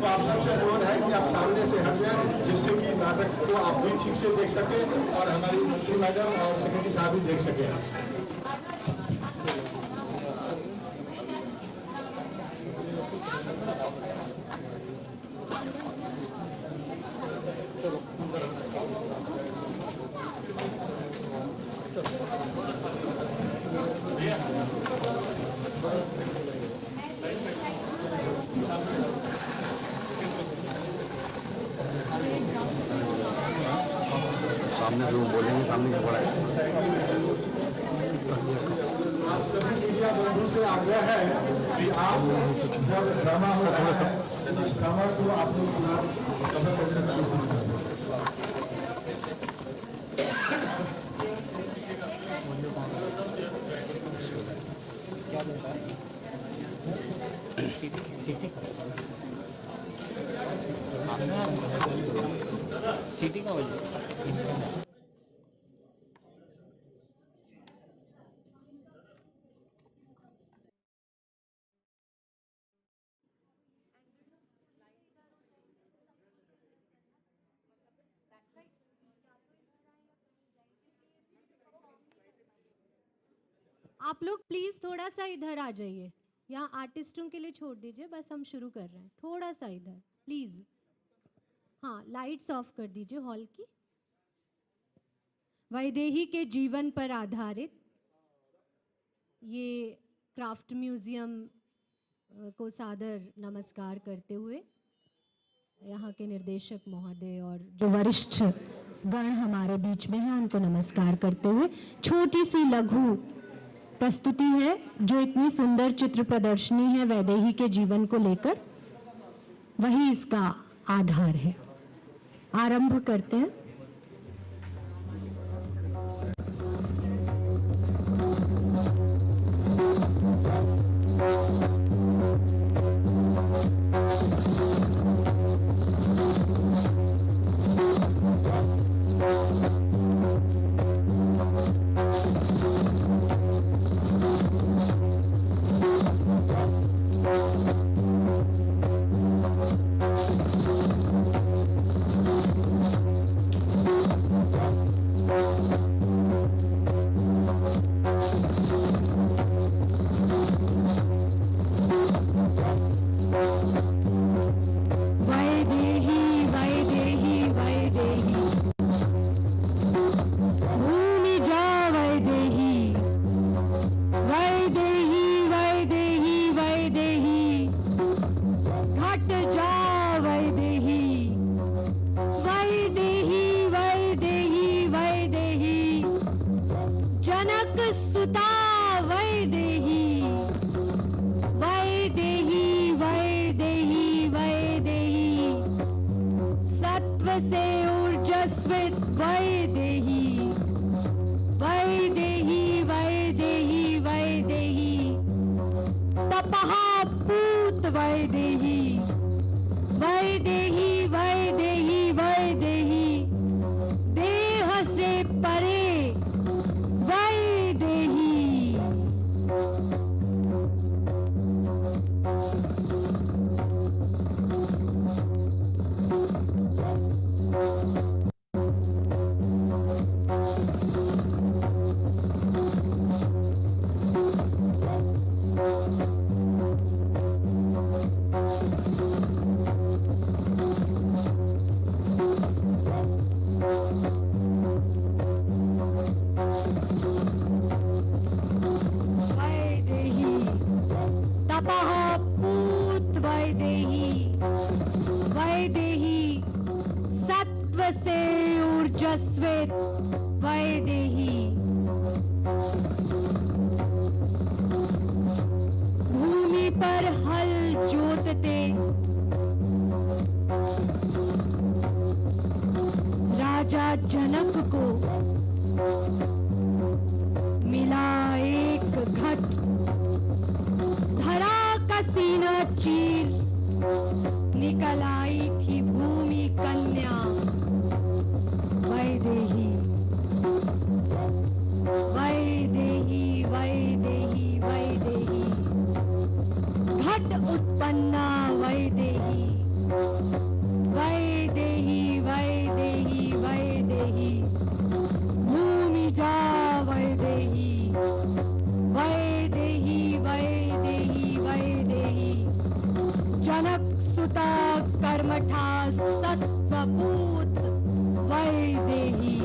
तो आप सबसे अनुरोध है कि आप सामने से हट जाएं, जिससे कि नाटक को आप भी ठीक से देख सकें और हमारी मंत्री मैडम और सेक्रेटरी साहब भी देख सकें। सामने जो बोलेंगे सामने क्या पड़ा है। आप सभी मीडिया बंधु से आग्रह है कि आप जब ड्रामा हो रहा है ड्रामा को आप लोग कवर कर सकते हैं। सीटी का वजह आप लोग प्लीज थोड़ा सा इधर आ जाइए, यहाँ आर्टिस्टों के लिए छोड़ दीजिए, बस हम शुरू कर रहे हैं, थोड़ा सा इधर प्लीज। हाँ, लाइट्स ऑफ कर दीजिए हॉल की। वैदेही के जीवन पर आधारित ये क्राफ्ट म्यूजियम को सादर नमस्कार करते हुए यहाँ के निर्देशक महोदय और जो वरिष्ठ गण हमारे बीच में हैं उनको नमस्कार करते हुए छोटी सी लघु प्रस्तुति है जो इतनी सुंदर चित्र प्रदर्शनी है वैदेही के जीवन को लेकर, वही इसका आधार है। आरंभ करते हैं। से ऊर्जस्वित वैदेही, वैदेही वैदेही वैदेही, तपः पूत वैदेही, वैदेही वैदेही वैदेही, देह से परे वैदेही। वैदेही सत्व से ऊर्जस्वित वैदेही, भूमि पर हल जोतते राजा जनक को मिला एक घट, धरा का सीना चीर निकल आई थी भूमि कन्या वैदेही, वैदेही वैदेही वैदेही, घट उत्पन्ना वैदेही, वैदेही वैदेही वैदेही, भूमि जा वैदेही, वैदेही वैदेही वैदेही, जनक सुता कर्मठा सत्वभूत वैदेही।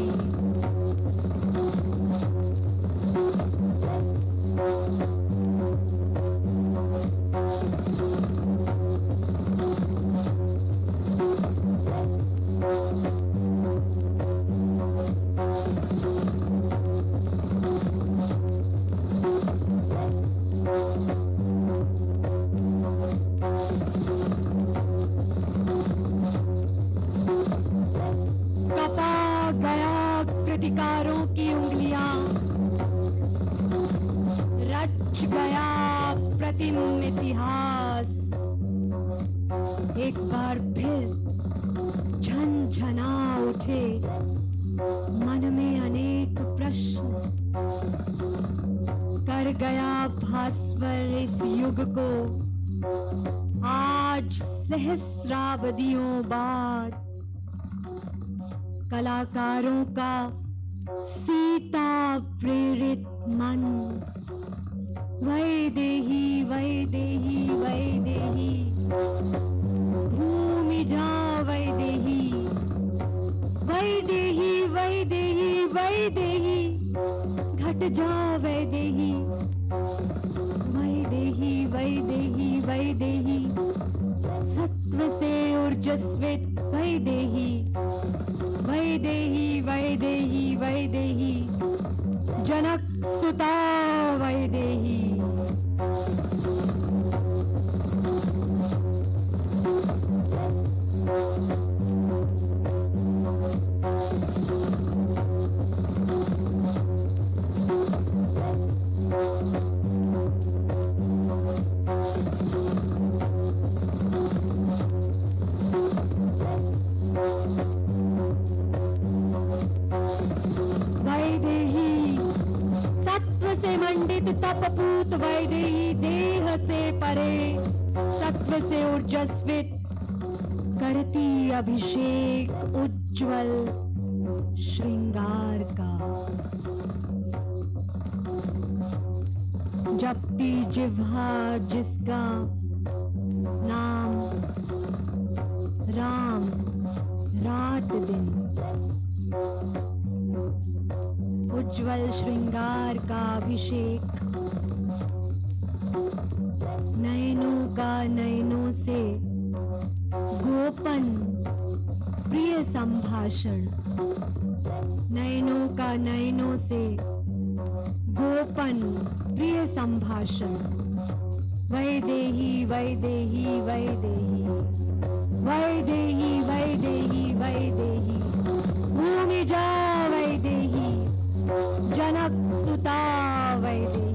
कृतिकारों की उंगलियां, रच गया प्रतिम इतिहास, एक बार फिर झनझना उठे मन में अनेक प्रश्न, कर गया भास्वर इस युग को आज सहस्राब्दियों बाद। कलाकारों का सीता प्रेरित मन, वैदेही वैदेही वैदेही, भूमि जा वैदेही वैदेही वैदेही वैदेही, घट जा वैदेही वैदेही वैदेही वैदेही, सत्व से ऊर्जस्वित वैदेही वैदेही वैदेही वैदेही, जनक सुता वैदेही। तपपूत वैदेही, देह से परे सत्व से ऊर्जस्वित, करती अभिषेक उज्जवल श्रृंगार का। जपती जिह्वा जिसका नाम राम रात दिन, उज्जवल श्रृंगार का अभिषेक, नयनों का नयनों से गोपन प्रिय संभाषण, नयनों का नयनों से गोपन प्रिय संभाषण, वैदेही वैदेही वैदेही वैदेही वैदेही वैदेही, भूमि जा वैदेही, जनक सुता वैदेही।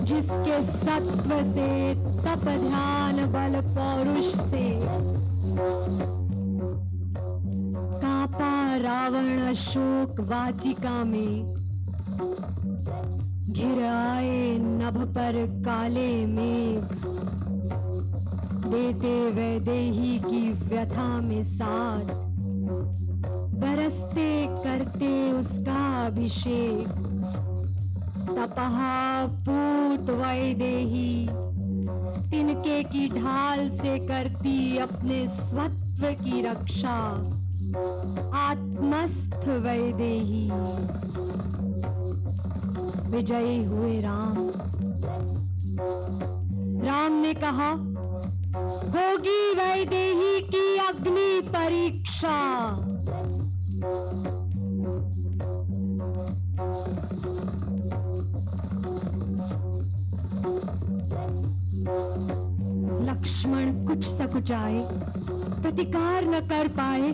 जिसके सत्व से तप ध्यान बल पौरुष से कांपा रावण अशोक वाटिका में, घिर आए नभ पर काले मेघ, देते वैदेही की व्यथा में साथ, बरसते करते उसका अभिषेक, तपहा पूत वैदेही, तिनके की ढाल से करती अपने स्वत्व की रक्षा, आत्मस्थ वैदेही। विजयी हुए राम। राम ने कहा, होगी वैदेही की अग्नि परीक्षा। लक्ष्मण कुछ सकुचाए, प्रतिकार न कर पाए,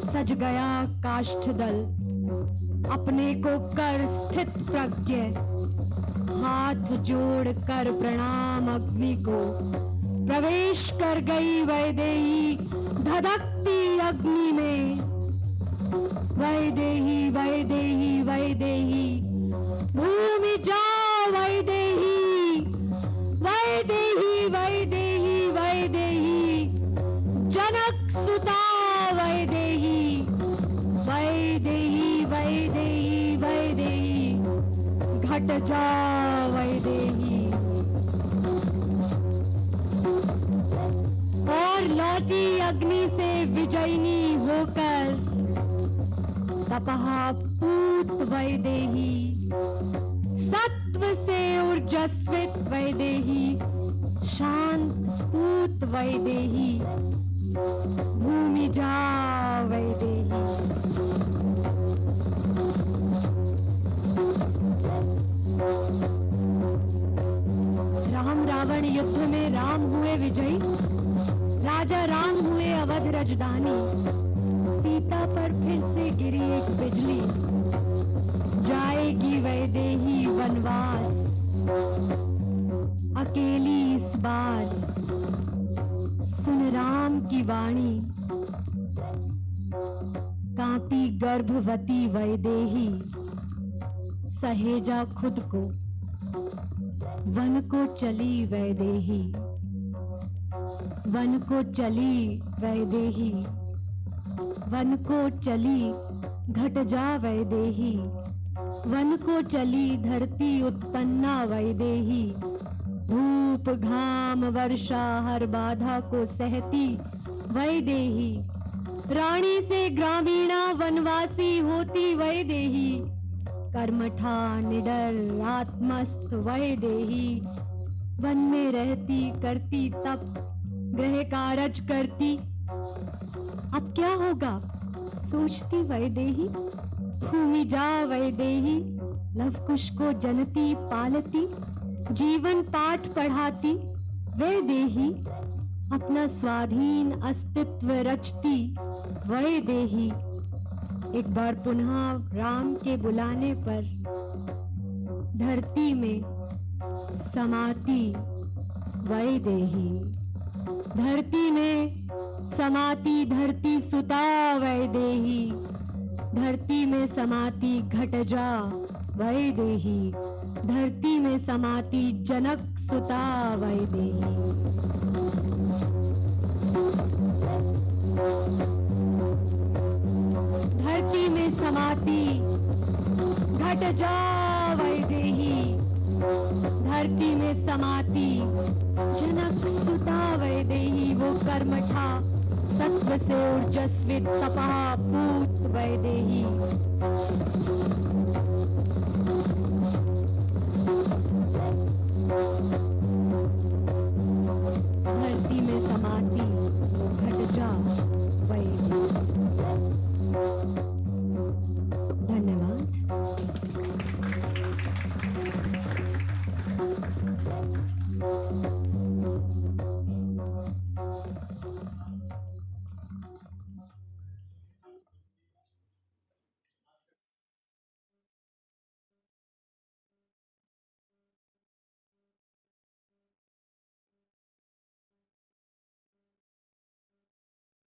सज गया काष्ठदल, अपने को कर स्थित प्रज्ञ, हाथ जोड़ कर प्रणाम अग्नि को, प्रवेश कर गई वैदेही धधकती अग्नि में। वैदेही वैदेही वैदेही, भूमि जा वैदेही, वैदेही वैदेही वैदेही, जनक सुता वैदेही, वैदेही वैदेही वैदेही, घट जा वैदेही। और लौटी अग्नि से विजयिनी होकर तपहा पूत वैदेही, सत्व से ऊर्जस्वित वैदेही, शांत पूत वैदेही, भूमि जा वैदेही। राम रावण युद्ध में राम हुए विजयी, राजा राम हुए अवध रजदानी, सीता पर फिर से गिरी एक बिजली, जाएगी वैदेही वनवास, अकेली इस बार सुन राम की वाणी, कांपी गर्भवती वैदेही, सहेजा खुद को वन को चली वैदेही, वन को चली वैदेही, वन को चली घट जा वैदेही, वन को चली धरती उत्पन्ना वैदेही, धूप घाम वर्षा हर बाधा को सहती वैदेही, रानी से ग्रामीणा वनवासी होती वैदेही, कर्मठा निडर आत्मस्थ वैदेही, वन में रहती करती तप गृह कारज करती, अब क्या होगा सोचती वैदेही, भूमि जा वैदेही, लव कुश को जनती पालती, जीवन पाठ पढ़ाती वैदेही, अपना स्वाधीन अस्तित्व रचती वैदेही, एक बार पुनः राम के बुलाने पर धरती में समाती वैदेही, धरती में समाती धरती सुता वैदेही, धरती में समाती घटजा वैदेही, धरती में समाती जनक सुता वैदेही। धरती में समाती घटजा वैदेही, धरती में समाती जनक सुता वैदेही, वो कर्मठा सत्व से ऊर्जस्वित तपः पूत वैदेही, धरती में समाती घटजा वैदेही। धन्यवाद।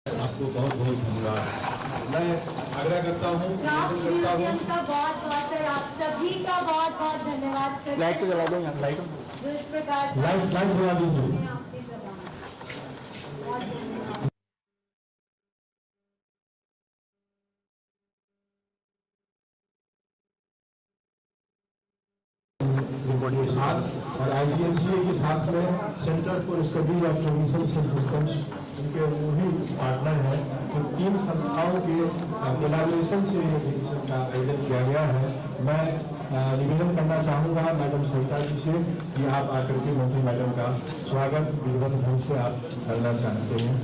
आपको बहुत बहुत धन्यवाद। मैं आग्रह करता हूँ का बहुत बहुत सर, आप सभी का बहुत बहुत धन्यवाद। लाइट जला दो यहाँ, लाइट जो इस प्रकार लाइट जला दीजिए। के साथ और IGNCA के साथ में centre for study of traditional systems, उनके वही पार्टनर हैं। तो 3 संस्थाओं के कोलैबोरेशन से ये एग्जीबिशन का आयोजन किया गया है। मैं निवेदन करना चाहूँगा मैडम सविता जी से कि आप आकर के मंत्री मैडम का स्वागत विधिवत ढंग से आप करना चाहते हैं।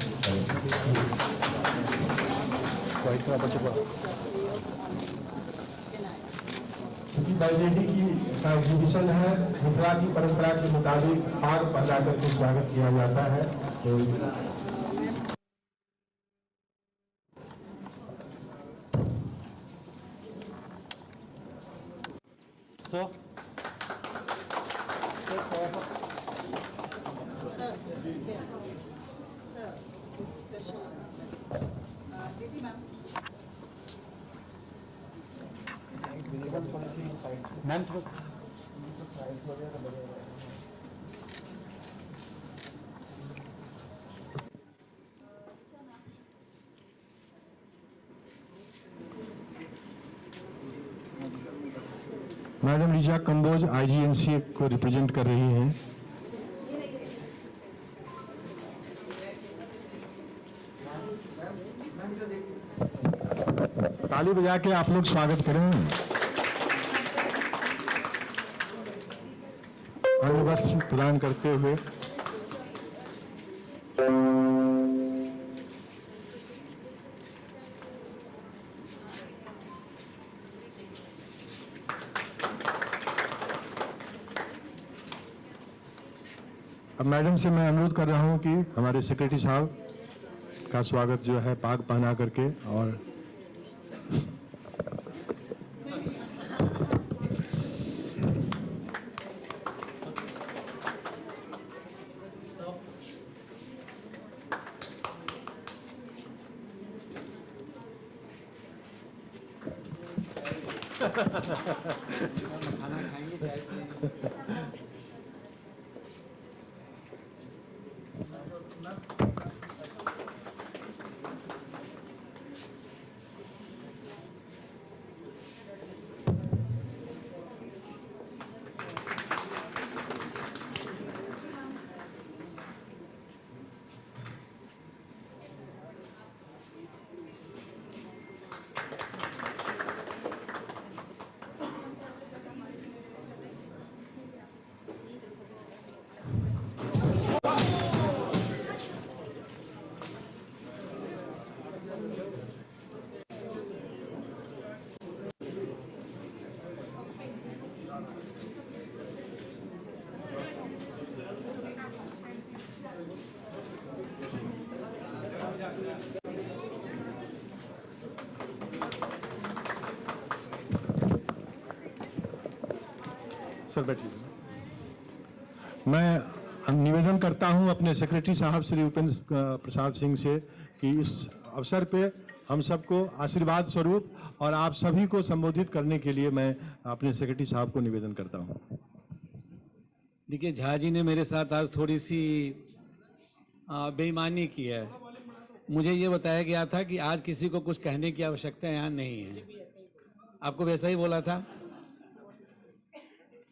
वैदेही की एग्जीबिशन है, मिथिला की परंपरा के मुताबिक पाग पहना करके स्वागत किया जाता है। Ma'am madam Richa Kamboj IGNCA को रिप्रेजेंट कर रही हैं। ताली बजा के आप लोग स्वागत करें। वस्त्र प्रदान करते हुए अब मैडम से मैं अनुरोध कर रहा हूं कि हमारे सेक्रेटरी साहब का स्वागत जो है पाग पहना करके और सर बैठिए। मैं निवेदन करता हूं अपने सेक्रेटरी साहब श्री उपेंद्र प्रसाद सिंह से कि इस अवसर पे हम सबको आशीर्वाद स्वरूप और आप सभी को संबोधित करने के लिए मैं अपने सेक्रेटरी साहब को निवेदन करता हूं। देखिए, झा जी ने मेरे साथ आज थोड़ी सी बेईमानी की है। मुझे ये बताया गया था कि आज किसी को कुछ कहने की आवश्यकता यहाँ नहीं है। आपको वैसा ही बोला था?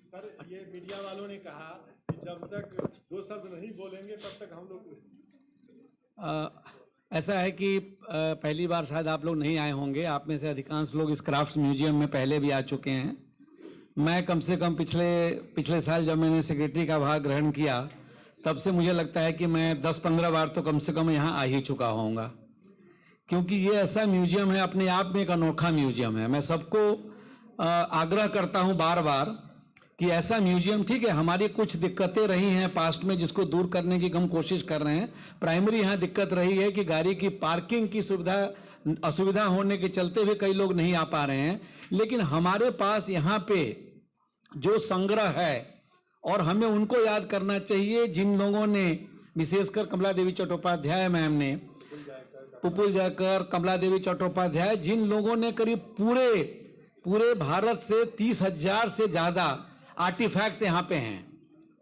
सर, ये मीडिया वालों ने कहा कि जब तक दो शब्द नहीं बोलेंगे तब तक हम लोग ऐसा है कि पहली बार शायद आप लोग नहीं आए होंगे। आप में से अधिकांश लोग इस क्राफ्ट्स म्यूजियम में पहले भी आ चुके हैं। मैं कम से कम पिछले साल जब मैंने सेक्रेटरी का भाग ग्रहण किया तब से मुझे लगता है कि मैं 10-15 बार तो कम से कम यहाँ आ ही चुका होऊंगा, क्योंकि ये ऐसा म्यूजियम है, अपने आप में एक अनोखा म्यूजियम है। मैं सबको आग्रह करता हूँ बार बार कि ऐसा म्यूजियम, ठीक है हमारी कुछ दिक्कतें रही हैं पास्ट में जिसको दूर करने की हम कोशिश कर रहे हैं। प्राइमरी यहाँ दिक्कत रही है कि गाड़ी की पार्किंग की असुविधा होने के चलते हुए कई लोग नहीं आ पा रहे हैं। लेकिन हमारे पास यहाँ पे जो संग्रह है, और हमें उनको याद करना चाहिए जिन लोगों ने, विशेषकर कमला देवी चट्टोपाध्याय मैम ने, पुपुल जयकर, कमला देवी चट्टोपाध्याय, जिन लोगों ने करीब पूरे भारत से 30,000 से ज्यादा आर्टिफैक्ट्स यहाँ पे हैं।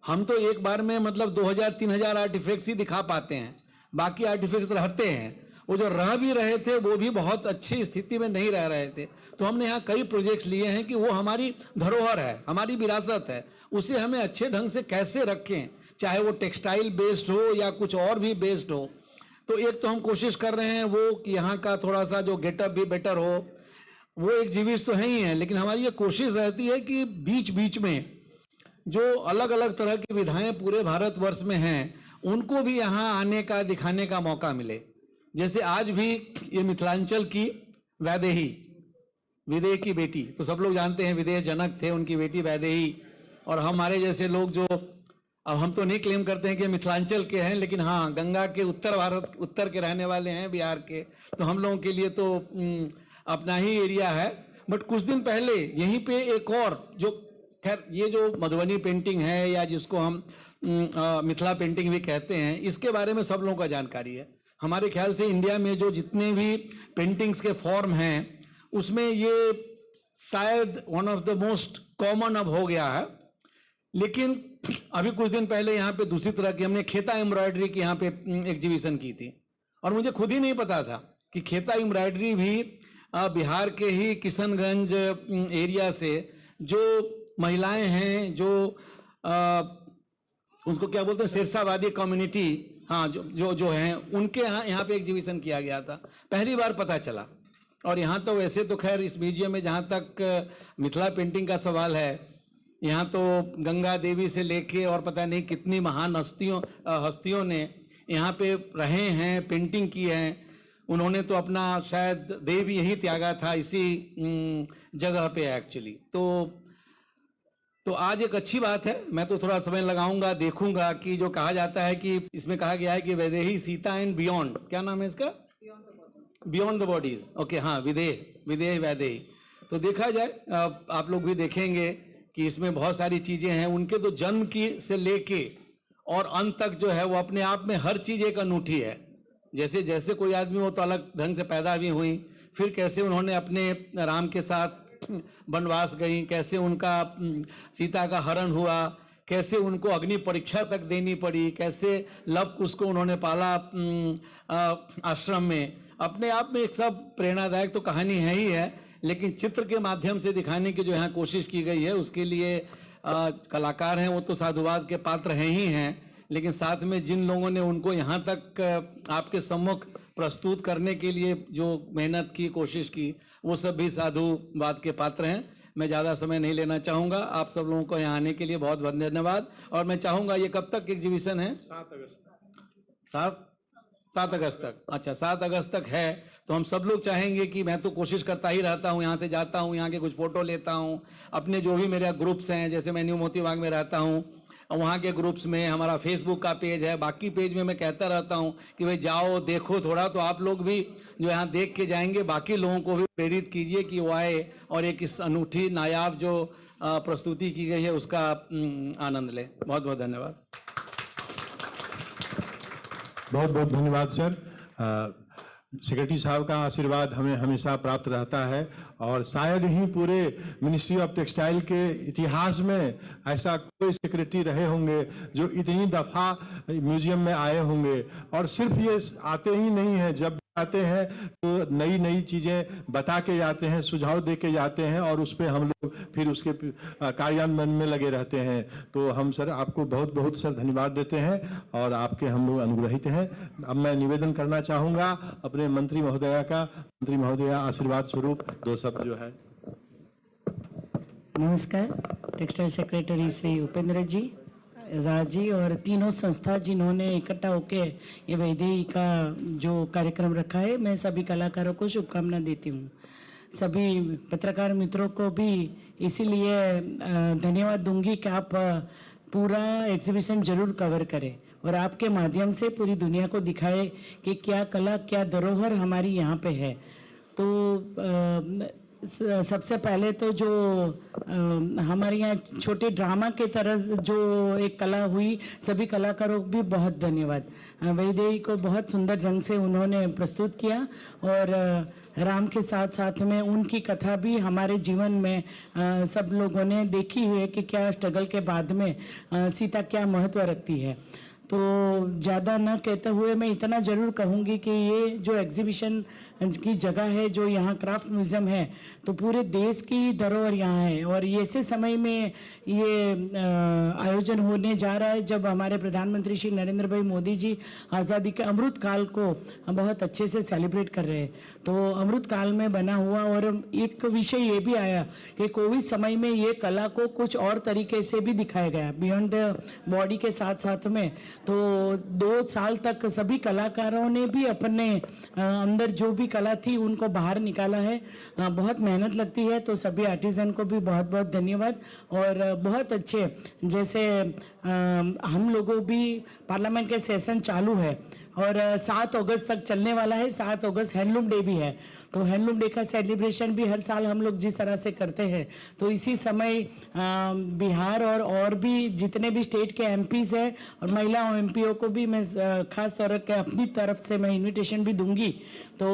हम तो एक बार में मतलब 2,000-3,000 आर्टिफैक्ट्स ही दिखा पाते हैं, बाकी आर्टिफैक्ट्स रहते हैं। वो जो रह भी रहे थे वो भी बहुत अच्छी स्थिति में नहीं रह रहे थे। तो हमने यहाँ कई प्रोजेक्ट्स लिए हैं कि वो हमारी धरोहर है, हमारी विरासत है, उसे हमें अच्छे ढंग से कैसे रखें, चाहे वो टेक्सटाइल बेस्ड हो या कुछ और भी बेस्ड हो। तो एक तो हम कोशिश कर रहे हैं वो कि यहाँ का थोड़ा सा जो गेटअप भी बेटर हो, वो एक जीविस तो है ही है, लेकिन हमारी ये कोशिश रहती है कि बीच बीच में जो अलग अलग तरह की विधाएं पूरे भारतवर्ष में हैं उनको भी यहाँ आने का, दिखाने का मौका मिले। जैसे आज भी ये मिथिलांचल की वैदेही, विदेह की बेटी, तो सब लोग जानते हैं विदेह जनक थे, उनकी बेटी वैदेही। और हमारे जैसे लोग जो, अब हम तो नहीं क्लेम करते हैं कि मिथिलांचल के हैं, लेकिन हाँ गंगा के उत्तर के रहने वाले हैं, बिहार के, तो हम लोगों के लिए तो अपना ही एरिया है। बट कुछ दिन पहले यहीं पे एक और, जो खैर ये जो मधुबनी पेंटिंग है या जिसको हम मिथिला पेंटिंग भी कहते हैं, इसके बारे में सब लोगों का जानकारी है। हमारे ख्याल से इंडिया में जो जितने भी पेंटिंग्स के फॉर्म हैं उसमें ये शायद one of the most common अब हो गया है। लेकिन अभी कुछ दिन पहले यहाँ पे दूसरी तरह की हमने खेता एम्ब्रॉयडरी की यहाँ पे एग्जीबिशन की थी, और मुझे खुद ही नहीं पता था कि खेता एम्ब्रॉयडरी भी बिहार के ही किशनगंज एरिया से जो महिलाएं हैं, जो उनको क्या बोलते हैं, सिरसावादी कम्युनिटी, हाँ जो हैं, उनके यहाँ पे एग्जीबिशन किया गया था। पहली बार पता चला। और यहाँ तो वैसे तो खैर इस म्यूजियम में जहाँ तक मिथिला पेंटिंग का सवाल है, यहाँ तो गंगा देवी से लेके और पता नहीं कितनी महान हस्तियों ने यहाँ पे रहे हैं, पेंटिंग की है। उन्होंने तो अपना शायद देह भी यही त्यागा था इसी जगह पे एक्चुअली। तो आज एक अच्छी बात है। मैं तो थोड़ा समय लगाऊंगा, देखूंगा कि जो कहा जाता है कि इसमें कहा गया है कि वैदेही सीता एंड बियॉन्ड, क्या नाम है इसका, बियॉन्ड द बॉडीज, ओके, हाँ, विदेह वैदेही। तो देखा जाए, आप लोग भी देखेंगे कि इसमें बहुत सारी चीजें हैं। उनके तो जन्म की से लेके और अंत तक जो है वो अपने आप में हर चीज एक अनूठी है। जैसे कोई आदमी वो तो अलग ढंग से पैदा भी हुई, फिर कैसे उन्होंने अपने राम के साथ वनवास गई, कैसे उनका सीता का हरण हुआ, कैसे उनको अग्नि परीक्षा तक देनी पड़ी, कैसे लव कुश को उन्होंने पाला आश्रम में। अपने आप में एक सब प्रेरणादायक तो कहानी है ही है, लेकिन चित्र के माध्यम से दिखाने की जो यहाँ कोशिश की गई है उसके लिए कलाकार हैं वो तो साधुवाद के पात्र हैं ही हैं, लेकिन साथ में जिन लोगों ने उनको यहाँ तक आपके सम्मुख प्रस्तुत करने के लिए जो मेहनत की, कोशिश की, वो सब भी साधुवाद के पात्र हैं। मैं ज़्यादा समय नहीं लेना चाहूँगा। आप सब लोगों को यहाँ आने के लिए बहुत बहुत धन्यवाद। और मैं चाहूँगा, ये कब तक एग्जीबिशन है? 7 अगस्त तक। अच्छा, 7 अगस्त तक है, तो हम सब लोग चाहेंगे कि मैं तो कोशिश करता ही रहता हूँ, यहाँ से जाता हूँ, यहाँ के कुछ फोटो लेता हूँ, अपने जो भी मेरे ग्रुप्स हैं, जैसे मैं न्यू मोती बाग में रहता हूँ, वहाँ के ग्रुप्स में, हमारा फेसबुक का पेज है, बाकी पेज में मैं कहता रहता हूँ कि भाई जाओ देखो थोड़ा, तो आप लोग भी जो यहाँ देख के जाएंगे, बाकी लोगों को भी प्रेरित कीजिए कि वो आए और एक इस अनूठी नायाब जो प्रस्तुति की गई है उसका आनंद लें। बहुत बहुत धन्यवाद। बहुत बहुत धन्यवाद सर। सेक्रेटरी साहब का आशीर्वाद हमें हमेशा प्राप्त रहता है और शायद ही पूरे मिनिस्ट्री ऑफ टेक्सटाइल के इतिहास में ऐसा कोई सेक्रेटरी रहे होंगे जो इतनी दफ़ा म्यूजियम में आए होंगे। और सिर्फ ये आते ही नहीं है, जब आते हैं तो नई नई चीज़ें बता के जाते हैं, सुझाव दे के जाते हैं और उस पर हम लोग फिर उसके कार्यान्वयन में लगे रहते हैं। तो हम सर आपको बहुत बहुत सर धन्यवाद देते हैं और आपके हम लोग अनुग्रहित हैं। अब मैं निवेदन करना चाहूँगा अपने मंत्री महोदया का। मंत्री महोदया आशीर्वाद स्वरूप 2 शब्द जो है। नमस्कार। टेक्सटाइल सेक्रेटरी श्री उपेंद्र जी, राज जी और तीनों संस्था जिन्होंने इकट्ठा होके ये वैदेही का जो कार्यक्रम रखा है, मैं सभी कलाकारों को शुभकामना देती हूँ। सभी पत्रकार मित्रों को भी इसीलिए धन्यवाद दूंगी कि आप पूरा एग्जीबिशन जरूर कवर करें और आपके माध्यम से पूरी दुनिया को दिखाए कि क्या कला, क्या धरोहर हमारी यहाँ पे है। तो सबसे पहले तो जो हमारे यहाँ छोटे ड्रामा के तरह जो एक कला हुई, सभी कलाकारों को भी बहुत धन्यवाद। वैदेही को बहुत सुंदर ढंग से उन्होंने प्रस्तुत किया और राम के साथ साथ में उनकी कथा भी हमारे जीवन में सब लोगों ने देखी है कि क्या स्ट्रगल के बाद में सीता क्या महत्व रखती है। तो ज़्यादा न कहते हुए मैं इतना ज़रूर कहूँगी कि ये जो एग्जीबिशन की जगह है, जो यहाँ क्राफ्ट म्यूज़ियम है, तो पूरे देश की धरोहर यहाँ है और ऐसे समय में ये आयोजन होने जा रहा है जब हमारे प्रधानमंत्री श्री नरेंद्र भाई मोदी जी आज़ादी के अमृत काल को बहुत अच्छे से सेलिब्रेट कर रहे हैं। तो अमृत काल में बना हुआ और एक विषय ये भी आया कि कोविड समय में ये कला को कुछ और तरीके से भी दिखाया गया बियॉन्ड द बॉडी के साथ साथ में। तो 2 साल तक सभी कलाकारों ने भी अपने अंदर जो भी कला थी उनको बाहर निकाला है। बहुत मेहनत लगती है, तो सभी आर्टिजन को भी बहुत बहुत धन्यवाद। और बहुत अच्छे, जैसे हम लोगों भी पार्लियामेंट के सेशन चालू है और 7 अगस्त तक चलने वाला है। 7 अगस्त हैंडलूम डे भी है, तो हैंडलूम डे का सेलिब्रेशन भी हर साल हम लोग जिस तरह से करते हैं, तो इसी समय बिहार और भी जितने भी स्टेट के एमपीज हैं और महिला एमपीओ को भी मैं खास तौर पर अपनी तरफ से मैं इनविटेशन भी दूंगी। तो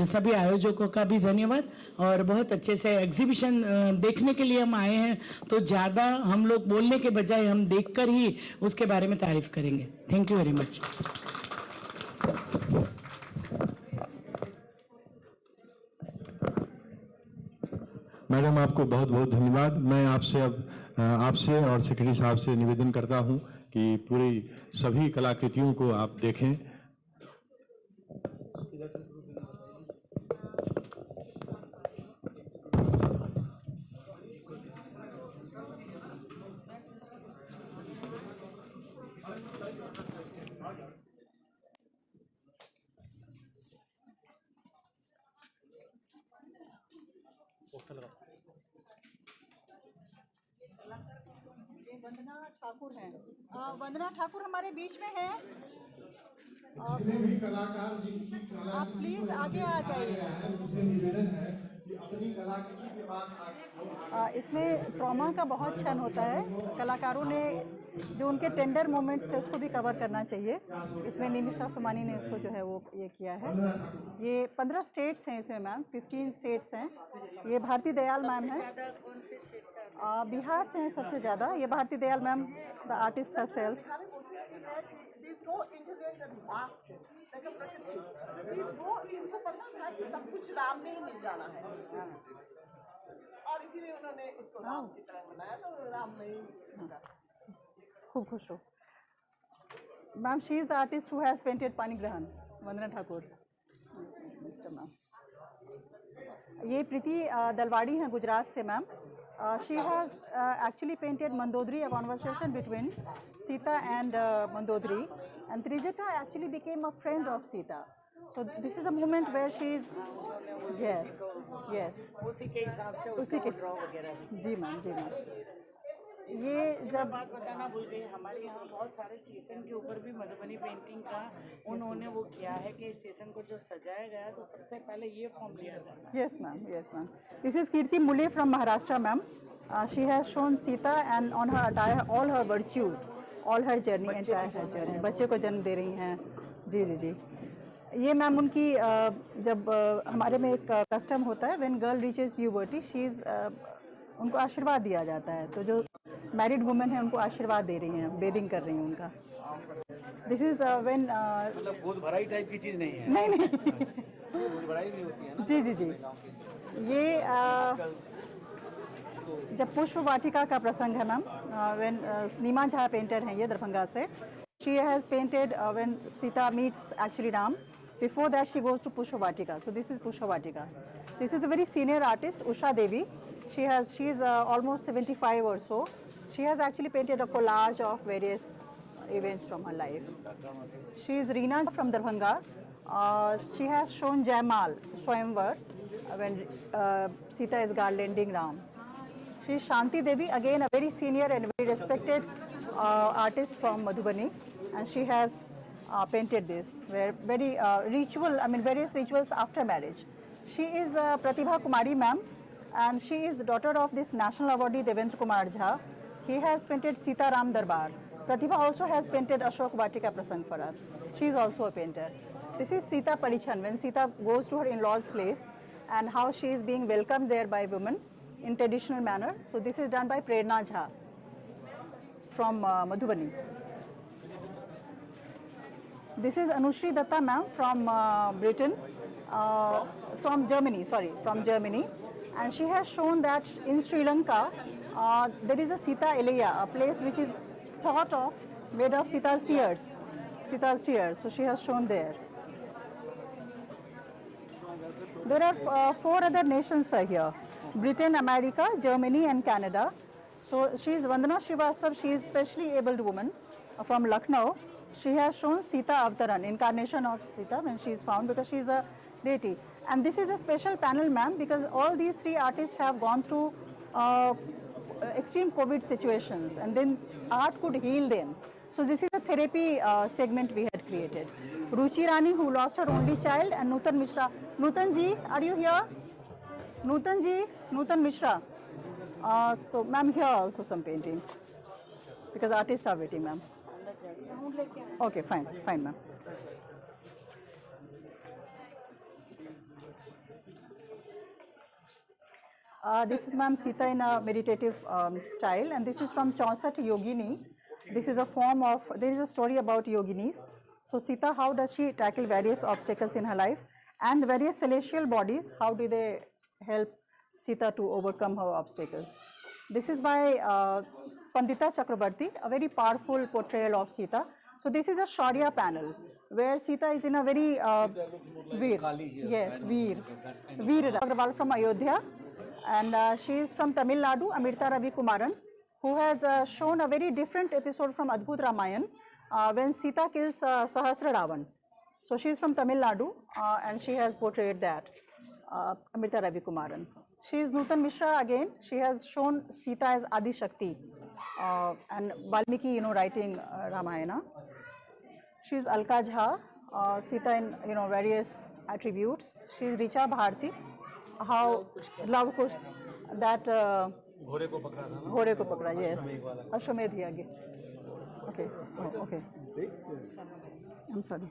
सभी आयोजकों का भी धन्यवाद और बहुत अच्छे से एग्जीबिशन देखने के लिए हम आए हैं, तो ज़्यादा हम लोग बोलने के बजाय हम देखकर ही उसके बारे में तारीफ करेंगे। Thank you very much. Madam आपको बहुत बहुत धन्यवाद। मैं आपसे अब आपसे और सेक्रेटरी साहब से निवेदन करता हूं कि पूरी सभी कलाकृतियों को आप देखें। वंदना ठाकुर हैं। वंदना ठाकुर हमारे बीच में है। जितने भी कलाकार जिनकी कला आप प्लीज आगे आ जाइए। उनसे निवेदन है कि इसमें ट्रॉमा का बहुत क्षण होता है। कलाकारों ने जो उनके टेंडर मोमेंट्स है उसको भी कवर करना चाहिए। इसमें निमिषा सोमानी ने इसको जो है वो ये किया है। ये 15 स्टेट्स हैं इसमें मैम, 15 स्टेट्स हैं। ये भारती दयाल मैम है, बिहार से हैं सबसे ज़्यादा। ये Bharti Dayal ma'am, the artist herself. वो इनको पता था कि सब कुछ राम में ही मिल जाना है और इसीलिए उन्होंने इसको राम की तरह बनाया, तो राम में ही खूब खुश हो ma'am. She is the artist who has painted Panigrahan, Vandana Thakur mister ma'am. ये प्रीति दलवाड़ी हैं गुजरात से ma'am. She has actually painted Mandodari, a conversation between Sita and Mandodari, and Trijata actually became a friend of Sita. So this is a moment where she is, yes, उसी के हिसाब से उसी के draw वगैरह। जी मैम, जी मैम। ये जब बात बताना भूल गई, हमारे यहाँ बहुत सारे स्टेशन के ऊपर भी मधुबनी पेंटिंग का उन्होंने वो किया है कि स्टेशन को जब सजाया गया तो सबसे पहले ये फॉर्म लिया जाता है। yes ma'am। This is Kirti Mule from Maharashtra ma'am. She has shown Sita and on her attire all her virtues, all her journey, entire her journey। बच्चे को जन्म दे रही हैं। जी। ये मैम उनकी जब हमारे में एक कस्टम होता है, when girl reaches puberty, she is उनको आशीर्वाद दिया जाता है। तो जो मैरिड वुमेन है उनको आशीर्वाद दे रही हैं, बेदिंग कर रही हैं उनका। दिस इज़ व्हेन मतलब गोद भराई टाइप की चीज़ नहीं है। नहीं गोद भराई भी होती है ना। जी। ये जब पुष्प वाटिका का प्रसंग है ma'am, when Neema Jha painter हैं ये दरभंगा से। She has painted when Sita meets actually Ram, before that she goes to Pushp Vatika. So this is Pushp Vatika. This is a very senior artist, Usha Devi. She is almost 75 or so. She has actually painted a collage of various events from her life. She is Reena from Darbhanga. She has shown Jaimal, Swayamvar, when Sita is garlanding Ram. She is Shanti Devi, again a very senior and very respected artist from Madhubani, and she has painted this, where very various rituals after marriage. She is Pratibha Kumari ma'am, and she is the daughter of this national awardee Devendra Kumar Jha. He has painted Sita Ram Darbar. Pratibha also has painted Ashok Vatika Prasang for us. She is also a painter. This is Sita Parichan, when Sita goes to her in-laws' place, and how she is being welcomed there by women in traditional manner. So this is done by Prerna Jha from Madhubani. This is Anushri Datta ma'am from Britain, from Germany, and she has shown that in Sri Lanka there is a Sita Eleya, a place which is thought of made of Sita's tears. So she has shown there. There are 4 other nations are here: Britain, America, Germany, and Canada. So she is Vandana Srivastava. She is specially abled woman from Lucknow. She has shown Sita Avtaran, incarnation of Sita when she is found, because she is a deity. And this is a special panel, ma'am, because all these 3 artists have gone through extreme COVID situations, and then art could heal them. So this is a therapy segment we had created. Ruchi Rani, who lost her only child, and Nutan Mishra. Nutan ji, are you here? Nutan ji, Nutan Mishra. So ma'am, here also some paintings, because artists are waiting, ma'am. Okay, fine ma'am. This is ma'am Sita in a meditative style, and this is from Chausat Yogini. This is a form of, there is a story about yoginis. So Sita, how does she tackle various obstacles in her life, and various celestial bodies, how do they help Sita to overcome her obstacles? This is by Spandita Chakrabarti, a very powerful portrayal of Sita. So this is a Shaurya panel, where Sita is in a very Veer Agrawal from Ayodhya, and she is from Tamil Nadu, Amrita Ravi Kumaran, who has shown a very different episode from Adbhut Ramayan when Sita kills Sahasra Ravan. So she is from Tamil Nadu, and she has portrayed that, Amrita Ravi Kumaran. She is Nutan Mishra again. She has shown Sita as Adi Shakti, and Valmiki, writing Ramayana. She is Alka Jha, Sita in various attributes. She is Richa Bharti, how love Kush that घोड़े को पकड़ा था ना, घोड़े को पकड़ा, yes, अश्वमेध ही आगे। Okay okay, I am sorry.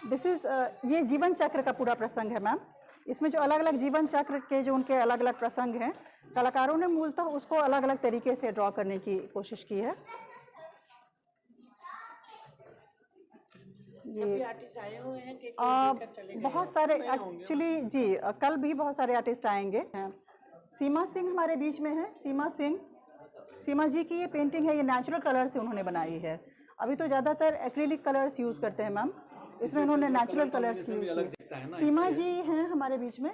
This is ये जीवन चक्र का पूरा प्रसंग है मैम। इसमें जो अलग अलग जीवन चक्र के जो उनके अलग अलग प्रसंग हैं, कलाकारों ने मूलतः उसको अलग अलग तरीके से ड्रॉ करने की कोशिश की है। ये आर्टिस्ट आए हुए हैं कि बहुत सारे एक्चुअली जी, कल भी बहुत सारे आर्टिस्ट आएंगे। सीमा सिंह हमारे बीच में है। सीमा सिंह, सीमा जी की ये पेंटिंग है, ये नेचुरल कलर से उन्होंने बनाई है। अभी तो ज़्यादातर एक्रिलिक कलर्स यूज़ करते हैं मैम, इसमें उन्होंने नेचुरल कलर्स यूज़ किए। सीमा जी हैं हमारे बीच में।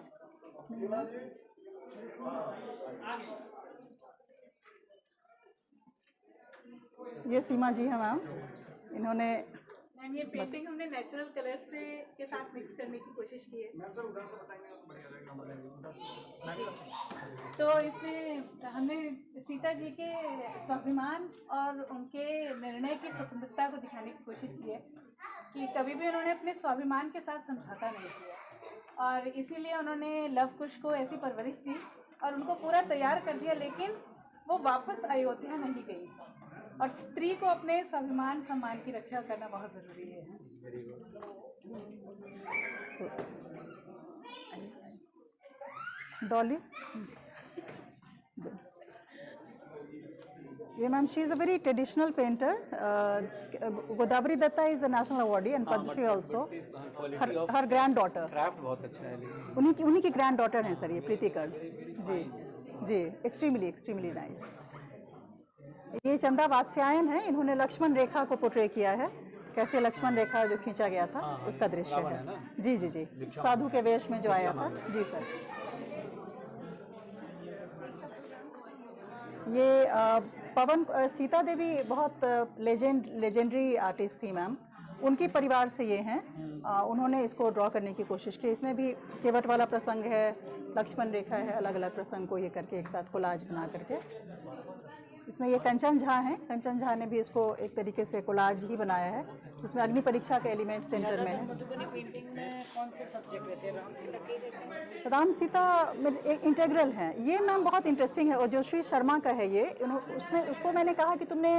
ये सीमा जी हैं मैम, इन्होंने मैम ये पेंटिंग हमने नेचुरल कलर्स से के साथ मिक्स करने की कोशिश की है। तो इसमें हमने सीता जी के स्वाभिमान और उनके निर्णय की स्वतंत्रता को दिखाने की कोशिश की है कि कभी भी उन्होंने अपने स्वाभिमान के साथ समझौता नहीं किया, और इसीलिए उन्होंने लव कुश को ऐसी परवरिश दी और उनको पूरा तैयार कर दिया, लेकिन वो वापस अयोध्या नहीं गई। और स्त्री को अपने स्वाभिमान सम्मान की रक्षा करना बहुत ज़रूरी है। डॉली, ये ma'am, she is a very traditional painter. Godavari Datta is a national awardee and Padma Shri also. Her granddaughter, craft बहुत अच्छा है। उन्हीं की ग्रैंड डॉटर हैं सर ये, प्रीतिकर जी जी, एक्सट्रीमली एक्सट्रीमली नाइस। ये चंदा वात्स्यायन है, इन्होंने लक्ष्मण रेखा को पोर्ट्रे किया है, कैसे लक्ष्मण रेखा जो खींचा गया था उसका दृश्य है। जी जी जी, साधु के वेश में जो आया था। जी सर, ये पवन सीता देवी बहुत लेजेंडरी आर्टिस्ट थी मैम, उनके परिवार से ये हैं। उन्होंने इसको ड्रॉ करने की कोशिश की। इसमें भी केवट वाला प्रसंग है, लक्ष्मण रेखा है, अलग अलग प्रसंग को ये करके एक साथ कोलाज बना करके। इसमें ये कंचन झा हैं, कंचन झा ने भी इसको एक तरीके से कोलाज ही बनाया है। इसमें अग्नि परीक्षा का एलिमेंट सेंटर में है। मधुबनी पेंटिंग में कौन से सब्जेक्ट रहते हैं? राम सीता के रहते हैं? राम सीता में एक इंटेग्रल है ये मैम, बहुत इंटरेस्टिंग है। और जोश्री शर्मा का है ये, उसको मैंने कहा कि तुमने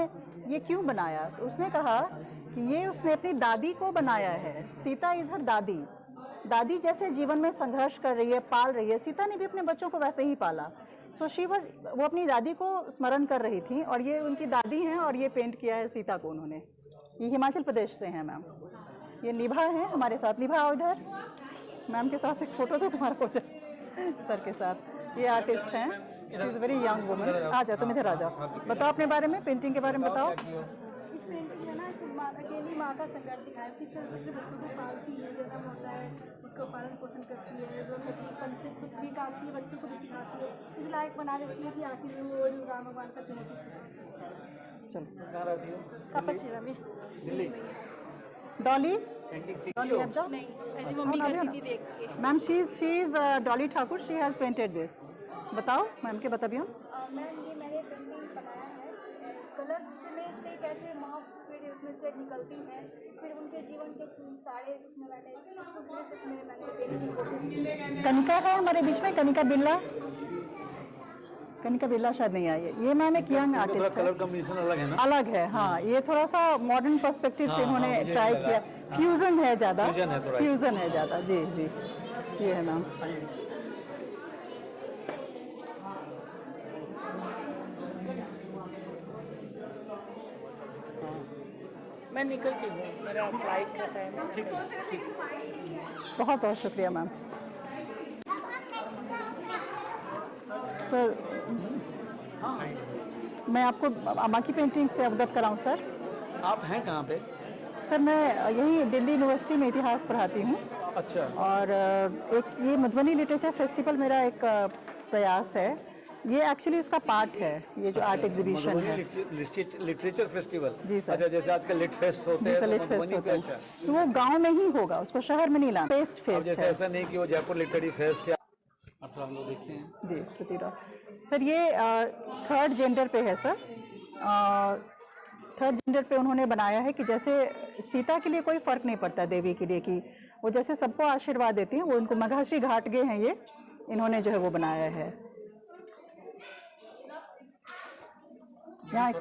ये क्यों बनाया, तो उसने कहा कि ये उसने अपनी दादी को बनाया है। सीता इज़ हर दादी, दादी जैसे जीवन में संघर्ष कर रही है, पाल रही है, सीता ने भी अपने बच्चों को वैसे ही पाला। सो वो अपनी दादी को स्मरण कर रही थी, और ये उनकी दादी हैं, और ये पेंट किया है सीता को उन्होंने। ये हिमाचल प्रदेश से हैं मैम। ये निभा है हमारे साथ, निभा आओ इधर, मैम के साथ एक फ़ोटो था तुम्हारा को सर के साथ। ये आर्टिस्ट हैं, she is very young woman. आ जाओ तुम इधर, आ जाओ, बताओ अपने बारे में, पेंटिंग के बारे में बताओ। इस पेंटिंग में ना अकेली माँ का संघर्ष दिखाया कि सिर्फ अपने बच्चों को पालती है, जन्म होता है उसको पालन पोषण करती है, जो पंछी कुछ भी काटती है, बच्चों को भी सिखाती है, इस लायक बना देती है कि आखिर में वो राम भगवान का चुनौती स्वीकार। चलो तपस्या में डॉली, नहीं, ऐसी मम्मी करती थी देख के। Ma'am she is Dolly Thakur, she has painted this. बताओ मैम के, बताबियो। मैम ये मैंने पेंटिंग बनाया है, कलर्स में से कैसे माँ फिर उसमें से निकलती हैं, फिर उनके जीवन के सारे उसमें मैंने देने की कोशिश की। कनिका है हमारे बीच में, कनिका बिरला, कनिका बिरला शायद नहीं आई है। ये मैम एक यंग आर्टिस्ट है, कलर कॉम्बिनेशन अलग है ना? अलग है हाँ। ये थोड़ा सा मॉडर्न पर्सपेक्टिव से इन्होंने ट्राई किया, फ्यूजन है ज़्यादा, फ्यूजन है ज़्यादा। जी जी, ये है मैम। मैं निकलती हूँ, मेरा फ्लाइट का टाइम है। ठीक है, बहुत बहुत शुक्रिया मैम। सर मैं आपको अम्मा की पेंटिंग से अवगत कराऊं सर। आप हैं कहाँ पे? सर मैं यहीं दिल्ली यूनिवर्सिटी में इतिहास पढ़ाती हूँ। अच्छा। और एक ये मधुबनी लिटरेचर फेस्टिवल मेरा एक प्रयास है, ये एक्चुअली उसका पार्ट है, ये जो आर्ट एग्जीबिशन है। Literature festival? जी सर। अच्छा, जैसे आजकल लिट फेस्ट होते हैं, लिट फेस्ट होते हैं, तो वो गांव में ही होगा, उसको शहर में नहीं लाना। फेस्ट जैसे है, ऐसा नहीं कि वो जयपुर लिटरेरी फेस्ट या अब हम लोग देखते हैं। जी स्मृति राव सर, ये थर्ड जेंडर पे है सर। थर्ड जेंडर पे उन्होंने बनाया है कि जैसे सीता के लिए कोई फ़र्क नहीं पड़ता देवी के लिए कि वो जैसे सबको आशीर्वाद देती हैं, वो उनको मघाश्री घाट गए हैं, ये इन्होंने जो है वो बनाया है। यहाँ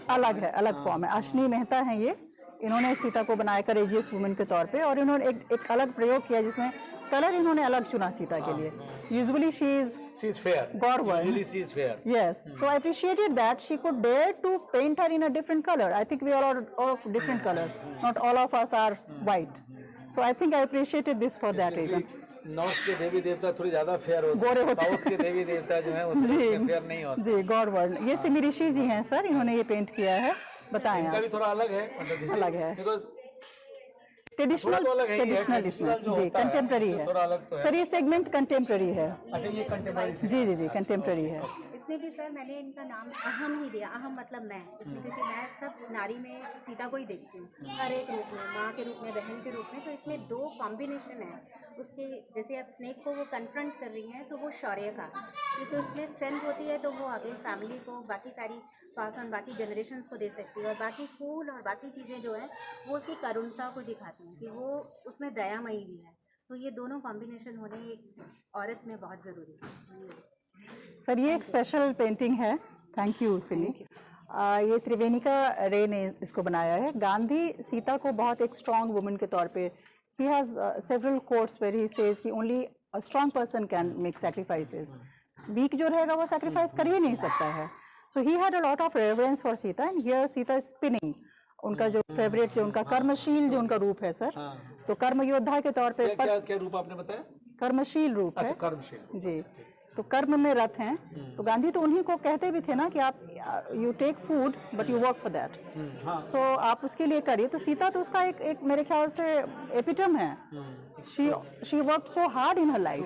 अलग है, अलग फॉर्म है। अश्विनी मेहता हैं ये, इन्होंने सीता को बनाया करेजियस वुमेन के तौर पे, और इन्होंने एक अलग प्रयोग किया जिसमें कलर इन्होंने अलग चुना सीता के लिए। Usually she is fair, Gorwan. usually she is fair. Yes, so I appreciated that she could dare to paint her in a different color. I think we are all of different color. Not all of us are white. So I think I appreciated this for that reason. North के देवी देवता थोड़ी ज्यादा fair होते गोरे हैं, होते south के देवी देवता जो है उतने फेयर नहीं होते। जी, Gorwan. ये सिमी ऋषि जी हैं सर, इन्होंने ये पेंट किया है। बताएं इनका भी आप। थोड़ा अलग है, मतलब अलग है। बिकॉज ट्रेडिशनल जी, कंटेम्प्रेरी है थोड़ा अलग तो है। सर, ये सेगमेंट कंटेम्प्रेरी है। अच्छा, ये कंटेम्प्रेरी जी, कंटेम्प्रेरी है। इसमें भी सर मैंने इनका नाम अहम ही दिया, अहम मतलब मैं, इसमें क्योंकि मैं सब नारी में सीता को ही देखती हूँ, हर एक रूप में, माँ के रूप में, बहन के रूप में। तो इसमें दो कॉम्बिनेशन है उसके, जैसे आप स्नेक को वो कन्फ्रंट कर रही हैं तो वो शौर्य का, क्योंकि उसमें स्ट्रेंथ होती है तो वो आगे फैमिली को, बाकी सारी पास ऑन बाकी जनरेशन्स को दे सकती है, और बाकी फूल और बाकी चीज़ें जो हैं वो उसकी करुणता को दिखाती हैं कि वो उसमें दयामयी भी है। तो ये दोनों कॉम्बिनेशन होने एक औरत में बहुत ज़रूरी है। सर, ये एक स्पेशल पेंटिंग है। Thank you Simi. ये त्रिवेणिका रे ने इसको बनाया है। गांधी सीता को बहुत एक स्ट्रॉन्ग वुमन के तौर पे, he has several quotes where he says कि only a strong person can make sacrifices, weak जो रहेगा वो सैक्रिफाइस कर ही नहीं सकता है। So he had a lot of reverence for Sita, and here Sita spinning, उनका जो फेवरेट, जो उनका कर्मशील जो उनका रूप है सर, तो कर्म योद्धा के तौर पे क्या रूप आपने बताया? कर्मशील रूप है। कर्मशील जी, तो कर्म में रत हैं। तो गांधी तो उन्हीं को कहते भी थे ना कि आप you take food but you work for that, so आप उसके लिए करिए। तो सीता तो उसका एक मेरे ख्याल से एपिटम है। She work so hard in her life.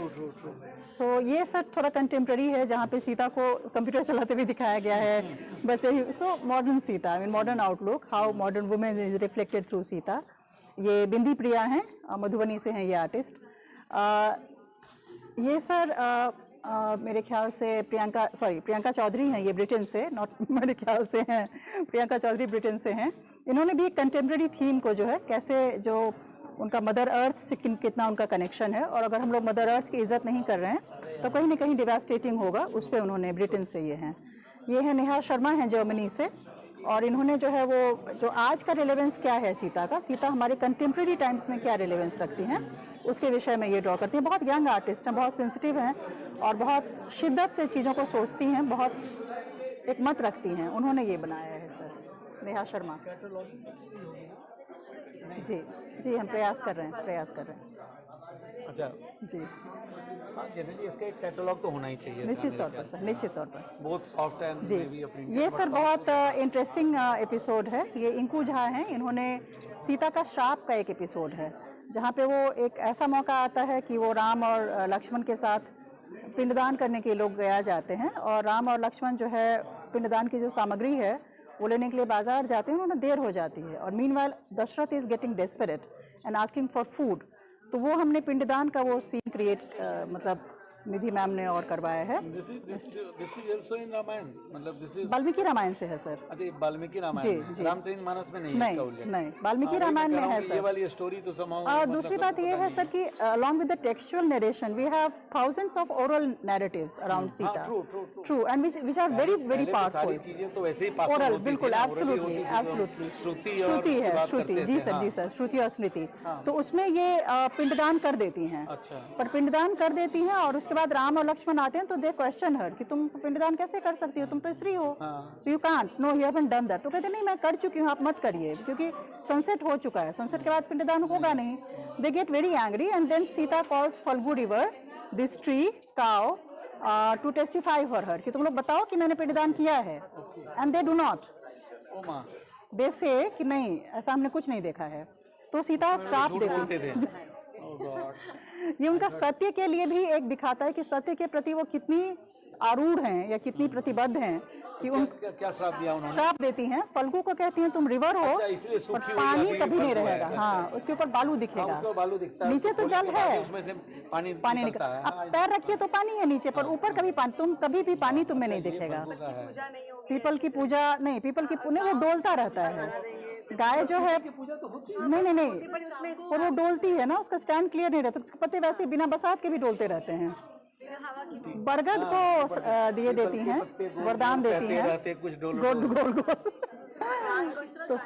So ये सब थोड़ा कंटेम्प्रेरी है, जहाँ पे सीता को कंप्यूटर चलाते हुए दिखाया गया है, बच्चे। So modern Sita, I mean modern outlook, how modern women is reflected through Sita. ये बिंदी प्रिया हैं, मधुबनी से हैं ये आर्टिस्ट। ये सर मेरे ख्याल से प्रियंका चौधरी हैं, ये ब्रिटेन से, नॉट मेरे ख्याल से हैं, प्रियंका चौधरी ब्रिटेन से हैं। इन्होंने भी कंटेम्प्रेरी थीम को जो है, कैसे जो उनका मदर अर्थ से कितना उनका कनेक्शन है, और अगर हम लोग मदर अर्थ की इज्जत नहीं कर रहे हैं तो कहीं ना कहीं डिवास्टेटिंग होगा, उस पर उन्होंने ब्रिटेन से ये हैं। ये है नेहा शर्मा हैं जर्मनी से, और इन्होंने जो है वो जो आज का रिलेवेंस क्या है सीता का, सीता हमारे कंटेम्प्रेरी टाइम्स में क्या रिलेवेंस रखती हैं, उसके विषय में ये ड्रॉ करती हैं। बहुत यंग आर्टिस्ट हैं, बहुत सेंसिटिव हैं, और बहुत शिद्दत से चीज़ों को सोचती हैं, बहुत एक मत रखती हैं। उन्होंने ये बनाया है सर, नेहा शर्मा। जी, हम प्रयास कर रहे हैं। अच्छा जी, हाँ, जनरली इसका एक कैटलॉग तो होना ही चाहिए, निश्चित तौर पर, निश्चित तौर पर। बहुत सॉफ्ट एंड जी, ये सर बहुत इंटरेस्टिंग एपिसोड है। ये इंकू झा हैं, इन्होंने सीता का श्राप का एक एपिसोड है, जहाँ पे वो एक ऐसा मौका आता है कि वो राम और लक्ष्मण के साथ पिंडदान करने के लोग गया जाते हैं, और राम और लक्ष्मण जो है पिंडदान की जो सामग्री है वो लेने के लिए बाजार जाते हैं, उन्हें देर हो जाती है, और meanwhile Dasharath is getting desperate and asking for food. तो वो हमने पिंडदान का वो सीन क्रिएट मतलब निधि मैम ने और करवाया है। वाल्मीकि रामायण से है सर। अच्छा, वाल्मीकि रामायण, जी। रामचरितमानस में नहीं, वाल्मीकि रामायण में है सर। ये वाली स्टोरी तो दूसरी बात ये है सर कि along with the textual narration we have thousands of oral narratives around Sita. True, and which are very powerful. सारी चीजें तो वैसे ही पास ओरल, बिल्कुल, absolutely। श्रुति है, श्रुति, जी सर, श्रुति और स्मृति। तो उसमें ये पिंडदान कर देती हैं। अच्छा। पर पिंडदान कर देती हैं, और उसके बाद राम और लक्ष्मण आते हैं, तो दे क्वेश्चन हर कि तुम पिंडदान कैसे कर सकती हो, तुम तो स्त्री हो, so you can't, no you haven't done that. तो कहते नहीं, मैं कर चुकी हूँ, आप मत करिए, क्योंकि सनसेट हो चुका है, सनसेट के बाद पिंडदान होगा नहीं। They get very angry, and then Sita calls Falgu river, this tree, cow, to testify for her कि तुम लोग बताओ कि मैंने पिंडदान किया है, and they do not, they say कि नहीं, ऐसा हमने कुछ नहीं देखा है। तो सीता श्राप देती है। ये उनका सत्य के लिए भी एक दिखाता है कि सत्य के प्रति वो कितनी आरूढ़ हैं या कितनी प्रतिबद्ध हैं, कि उन क्या श्राप दिया उन्होंने? श्राप देती हैं, फल्गु को कहती हैं तुम रिवर हो, और पानी कभी नहीं रहेगा। हाँ, उसके ऊपर बालू दिखेगा, बालू दिखता है, नीचे तो जल है, उसमें से पानी निकलता है। अब पैर रखिए तो पानी है नीचे, पर ऊपर कभी पानी, तुम कभी भी पानी तुम्हें नहीं दिखेगा। पीपल की पूजा नहीं, पीपल की पुण्य वो डोलता रहता है। गाय जो है, नहीं, और वो डोलती है ना, उसका स्टैंड क्लियर नहीं रहता, उसके पत्ते वैसे बिना बसात के भी डोलते रहते हैं। बरगद को दिए देती हैं, वरदान देती हैं, गोल गोल गोल तो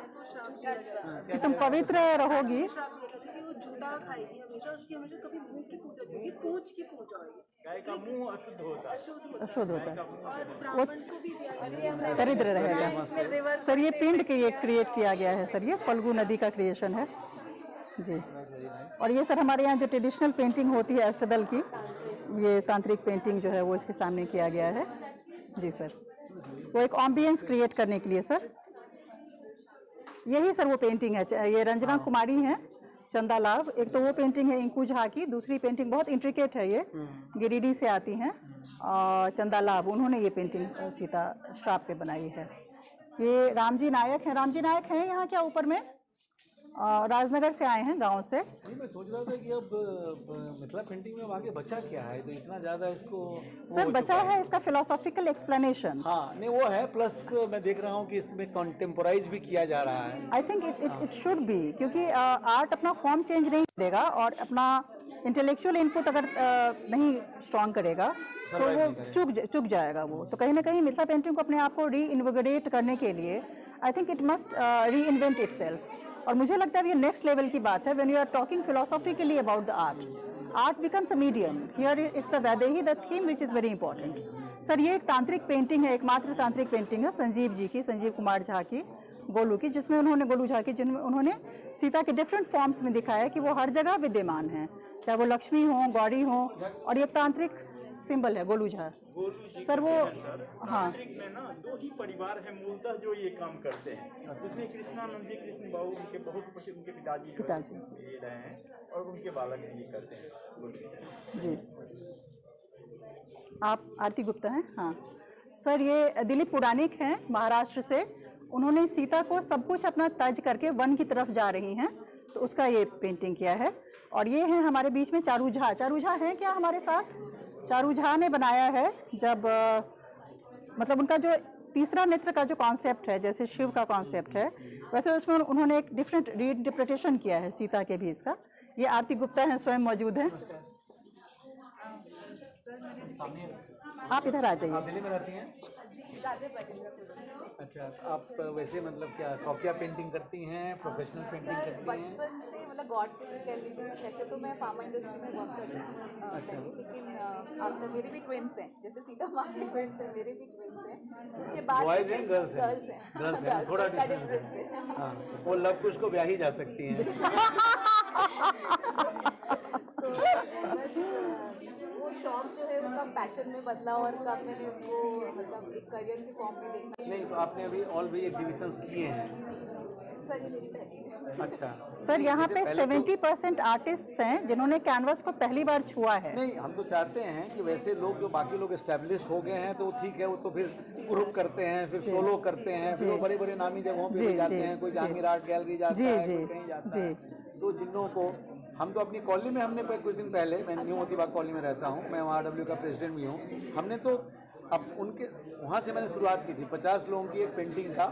कि तुम पवित्र रहोगी। जूता खाएगी हमेशा, उसकी हमेशा कभी मुंह की पूजा नहीं होगी, पूछ की पूजा होगी। गाय का मुंह अशुद्ध होता है, अशुद्ध होता है, और ब्राह्मण को भी दरिद्र रहेगा। सर ये पिंड के क्रिएट किया गया है सर, ये फल्गु नदी का क्रिएशन है जी। और ये सर हमारे यहाँ जो ट्रेडिशनल पेंटिंग होती है अष्टदल की, ये तांत्रिक पेंटिंग जो है वो इसके सामने किया गया है जी सर, वो एक एम्बियंस क्रिएट करने के लिए सर। यही सर वो पेंटिंग है, ये रंजना कुमारी हैं, चंदा लाभ। एक तो वो पेंटिंग है इंकू झा की, दूसरी पेंटिंग बहुत इंट्रिकेट है, ये गिरिडीह से आती हैं, चंदा लाभ, उन्होंने ये पेंटिंग सीता श्राप पे बनाई है। ये रामजी नायक हैं, रामजी नायक हैं यहाँ क्या ऊपर में, राजनगर से आए हैं गांव से। नहीं, मैं सोच रहा था कि अब मिथिला पेंटिंग में आगे बचा क्या है, तो इतना ज़्यादा इसको सर बचा है इसका फिलोसॉफिकल एक्सप्लेनेशन। हाँ नहीं वो है, प्लस मैं देख रहा हूँ कि इसमें कंटेम्पोराइज भी किया जा रहा है। I think it should be, क्योंकि आर्ट अपना फॉर्म चेंज नहीं करेगा और अपना इंटेलेक्चुअल इनपुट अगर नहीं स्ट्रॉन्ग करेगा तो वो चुक जाएगा वो। तो कहीं ना कहीं मिथिला पेंटिंग को अपने आप को री इन्विगोरेट करने के लिए आई थिंक इट मस्ट री इन्वेंट इटसेल्फ। और मुझे लगता है ये नेक्स्ट लेवल की बात है, when you are talking philosophically about the art becomes a medium, here it's the Vaidehi the theme which is very important. Sir ये एक तांत्रिक पेंटिंग है, एकमात्र तांत्रिक पेंटिंग है संजीव जी की, संजीव कुमार झा की, गोलू की, जिसमें उन्होंने गोलू झा की, जिनमें उन्होंने सीता के डिफरेंट फॉर्म्स में दिखाया कि वो हर जगह विद्यमान है, चाहे वो लक्ष्मी हो, गौरी हो, और ये तांत्रिक सिंबल है गोलू झा सर। वो हाँ में ना दो ही परिवार है मूलतः जो ये काम करते हैं, जिसमें कृष्णानंद जी, कृष्ण बाबू उनके बहुत उनके पिताजी ये रहे हैं और उनके बालक भी ये करते हैं जी। आप आरती गुप्ता हैं? हाँ सर, ये दिलीप पुराणिक हैं महाराष्ट्र से, उन्होंने सीता को सब कुछ अपना तज करके वन की तरफ जा रही हैं, तो उसका ये पेंटिंग किया है। और ये हैं हमारे बीच में चारू झा। चारू झा हैं क्या हमारे साथ? चारू झा ने बनाया है, जब मतलब उनका जो तीसरा नेत्र का जो कॉन्सेप्ट है, जैसे शिव का कॉन्सेप्ट है, वैसे उसमें उन्होंने एक डिफरेंट रीइंटरप्रिटेशन किया है सीता के भी इसका। ये आरती गुप्ता हैं, स्वयं मौजूद हैं। आप इधर आ जाइए। दिल्ली में रहती हैं? अच्छा, आप वैसे मतलब क्या शौकिया पेंटिंग करती हैं, प्रोफेशनल पेंटिंग करती हैं? बचपन से मतलब गॉड कह लीजिए, वैसे तो मैं फार्मा इंडस्ट्री में वर्क करती हूँ, लेकिन आफ्टर मेरे भी ट्विंस हैं, जैसे सीता माँ के ट्विंस हैं, मेरे भी ट्विंस हैं। उसके बाद बॉयज हैं गर्ल्स हैं थोड़ा डिफरेंस है। हाँ, वो लव कुछ को ब्याह ही जा सकती हैं। वो शौक जो है उनका पैशन में बदला और कब मैंने उसको मतलब एक करियर के फॉर्म में देखा। नहीं तो आपने अभी ऑलरेडी एग्जीबिशंस किए हैं? सर ये मेरी पहली है। अच्छा सर, यहाँ पे 70% आर्टिस्ट्स हैं जिन्होंने कैनवस को पहली बार छुआ है। नहीं, हम तो चाहते हैं कि वैसे लोग जो बाकी लोग एस्टेब्लिश्ड हो गए हैं तो ठीक है, वो तो फिर ग्रुप करते हैं, फिर सोलो करते हैं, फिर वो बड़े बड़े नामी जगहों पे जाते हैं, कोई जहांगीर आर्ट गैलरी जाता है, कोई कहीं जाता है। तो जिन लोगों को हम तो अपनी कॉलोनी में हमने कुछ दिन पहले, मैं न्यू मोतीबाग कॉलोनी में रहता हूँ, मैं वहाँ RW का प्रेसिडेंट भी हूँ, हमने तो अब उनके वहाँ से मैंने शुरुआत की थी। 50 लोगों की एक पेंटिंग का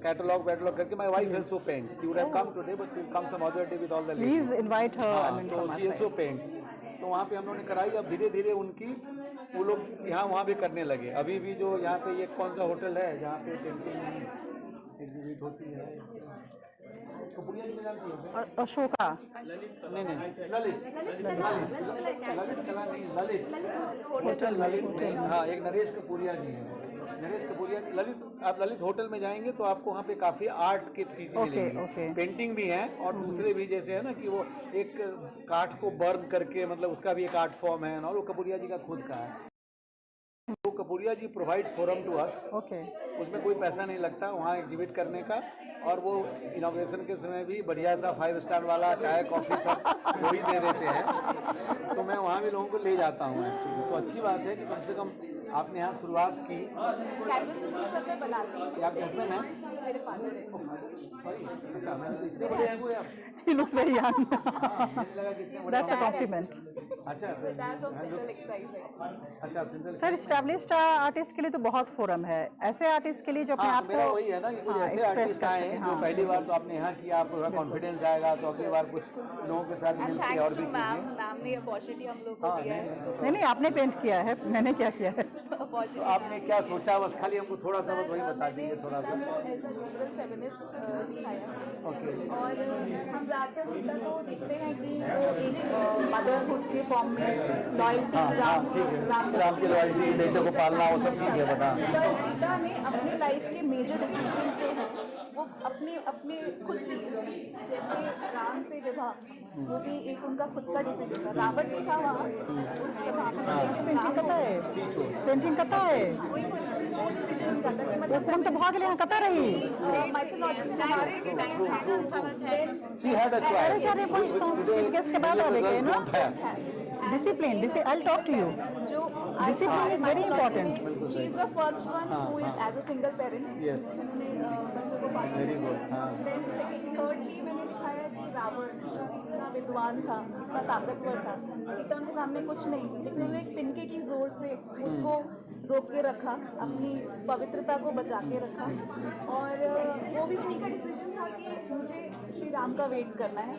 कैटलॉग करके my wife also paints, she would have come today but she will come some other day with all the ladies, please invite her. तो शी आल्सो पेंट्स, तो वहाँ पे हम लोगों ने कराई। अब धीरे धीरे उनकी वो लोग यहाँ वहाँ भी करने लगे। अभी भी जो यहाँ पे ये कौन सा होटल है जहाँ पे पेंटिंग एग्जिबिट होती है, अशोका, नहीं ललित, हाँ एक नरेश कपूरिया जी है, नरेश कपूरिया ललित। आप ललित होटल में जाएंगे तो आपको वहाँ पे काफी आर्ट की चीजें मिलेंगी, पेंटिंग भी है और दूसरे भी, जैसे है ना कि वो एक काठ को बर्न करके, मतलब उसका भी एक आर्ट फॉर्म है, और वो कपूरिया जी का खुद का है। तो कपूरिया जी प्रोवाइड्स फोरम टू अस, उसमें कोई पैसा नहीं लगता वहाँ एग्जिबिट करने का, और वो इनॉग्रेशन के समय भी बढ़िया सा 5 स्टार वाला चाय कॉफ़ी सब वो भी दे देते हैं। तो मैं वहाँ भी लोगों को ले जाता हूँ एक्चुअली। तो अच्छी बात है कि कम से कम आपने यहाँ शुरुआत की। कैनवस मैं बनाती हूँ। आप हस्बैंड हैं? मेरे फादर हैं। अच्छा, मैं इतने बड़े हैं वो आप? He looks very young. That's a compliment. अच्छा अच्छा सर स्टैब्लिश्ड आर्टिस्ट के लिए तो बहुत फोरम है, ऐसे आर्टिस्ट के लिए जो अपने आप को वही है ना कि कुछ ऐसे आर्टिस्ट आए जो पहली बार तो आपने यहाँ किया, आपको कॉन्फिडेंस आएगा, तो अगली बार कुछ लोगों के साथ मिलकर और भी मैम ने अपॉर्चुनिटी हम लोग को दिया है। नहीं आपने पेंट किया है, मैंने क्या किया है। तो आपने क्या सोचा, बस खाली हमको थोड़ा सा बस वही बता दीजिए थोड़ा सा। फेमिनिस्ट दिखाया ओके। और हम ज़्यादातर सीता को देखते हैं कि वो एक मदरहुड के फॉर्म में लॉयल्टी, राम की लॉयल्टी, बेटे को पालना, वो सब ठीक है बता। सीता ने अपनी लाइफ के मेजर डिसीजन जो है वो अपने खुद लिए, जैसे राम से विवाह, वो भी एक उनका खुद का डिसीजन था। रावण भी था वहाँ उस पेंटिंग करता है, पेंटिंग करता है, वो कौन तो भाग लिया करता रही। के बाद आ गए ना discipline. I'll talk to you. Discipline is very important. She is the first one who is as a single parent. Yes. बच्चों को पालना। Very good. Then third चीज मैंने दिखाया कि रावण जो इतना विद्वान था, इतना ताकतवर था, सीता उनके सामने कुछ नहीं थी, लेकिन उन्होंने एक तिनके की जोर से उसको रोक के रखा, अपनी पवित्रता को बचा के रखा। और वो भी उनका डिसीजन था कि मुझे श्री राम का वेट करना है,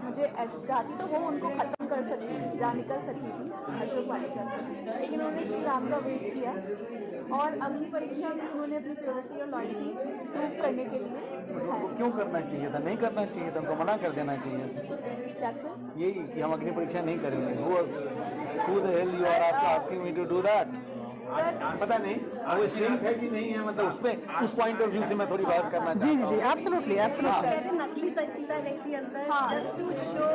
मुझे ऐसे चाहती तो वो उनको खत्म कर सकती थी, जा निकल सकती थी अशोक वाटिका से, लेकिन उन्होंने श्री राम का वेट किया। और अग्नि परीक्षा में उन्होंने अपनी प्योरिटी और लॉयल्टी प्रूव करने के लिए क्यों करना चाहिए था, नहीं करना चाहिए था, उनको मना कर देना चाहिए। कैसे? यही कि हम अग्नि परीक्षा नहीं करेंगे। Who the hell you are asking me to do that? पता नहीं वो स्ट्रेंथ है कि नहीं है, मतलब उसमें उस पॉइंट ऑफ व्यू से मैं थोड़ी बहस करना चाहता हूँ। जी एब्सोल्युटली एब्सोल्युटली। नकली सीता गई थी अंदर जस्ट टू शो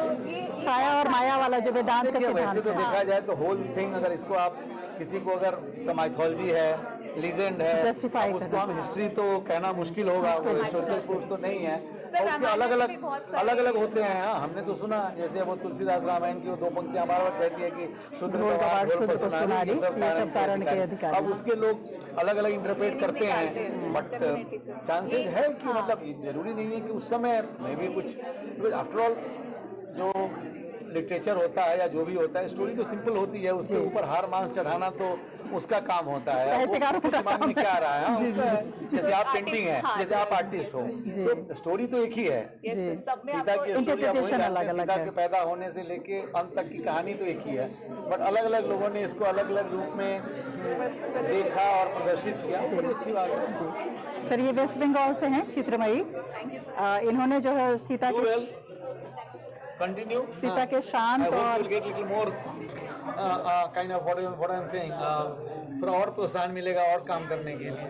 छाया और माया वाला जो वेदांत का सिद्धांत वैसे तो देखा जाए तो होल थिंग, अगर इसको आप किसी को अगर माइथोलॉजी है, लीजेंड है, जस्टिफाई उसको हम हिस्ट्री तो कहना मुश्किल होगा, हिस्टोरिकल प्रूफ तो नहीं है। और उसके अलग अलग होते हैं। हाँ, हमने तो सुना, जैसे वो तुलसीदास रामायण की वो दो पंक्तियां बार कहती है कि शुद्ध सुनारी सब कारण के अधिकारी। अब उसके लोग अलग अलग इंटरप्रेट करते हैं, बट चांसेस है कि मतलब जरूरी नहीं है कि उस समय में भी कुछ, आफ्टर ऑल जो लिटरेचर होता है या जो भी होता है, स्टोरी तो सिंपल होती है, उसके ऊपर हार मांस चढ़ाना तो उसका काम होता है। वो दिमाग में क्या आ रहा है, जैसे आप पेंटिंग है, जैसे आप आर्टिस्ट हो, तो स्टोरी तो एक ही है। सीता की इंटरप्रिटेशन सीता के पैदा होने से लेके अंत तक की कहानी तो एक ही है, बट अलग अलग लोगों ने इसको अलग अलग रूप में देखा और प्रदर्शित किया, बड़ी अच्छी बात है। सर ये वेस्ट बंगाल से हैं चित्रमयी, इन्होंने जो है सीता के Continue. सीता के शांत और kind of what I am saying, थोड़ा और प्रोत्साहन मिलेगा और काम करने के लिए।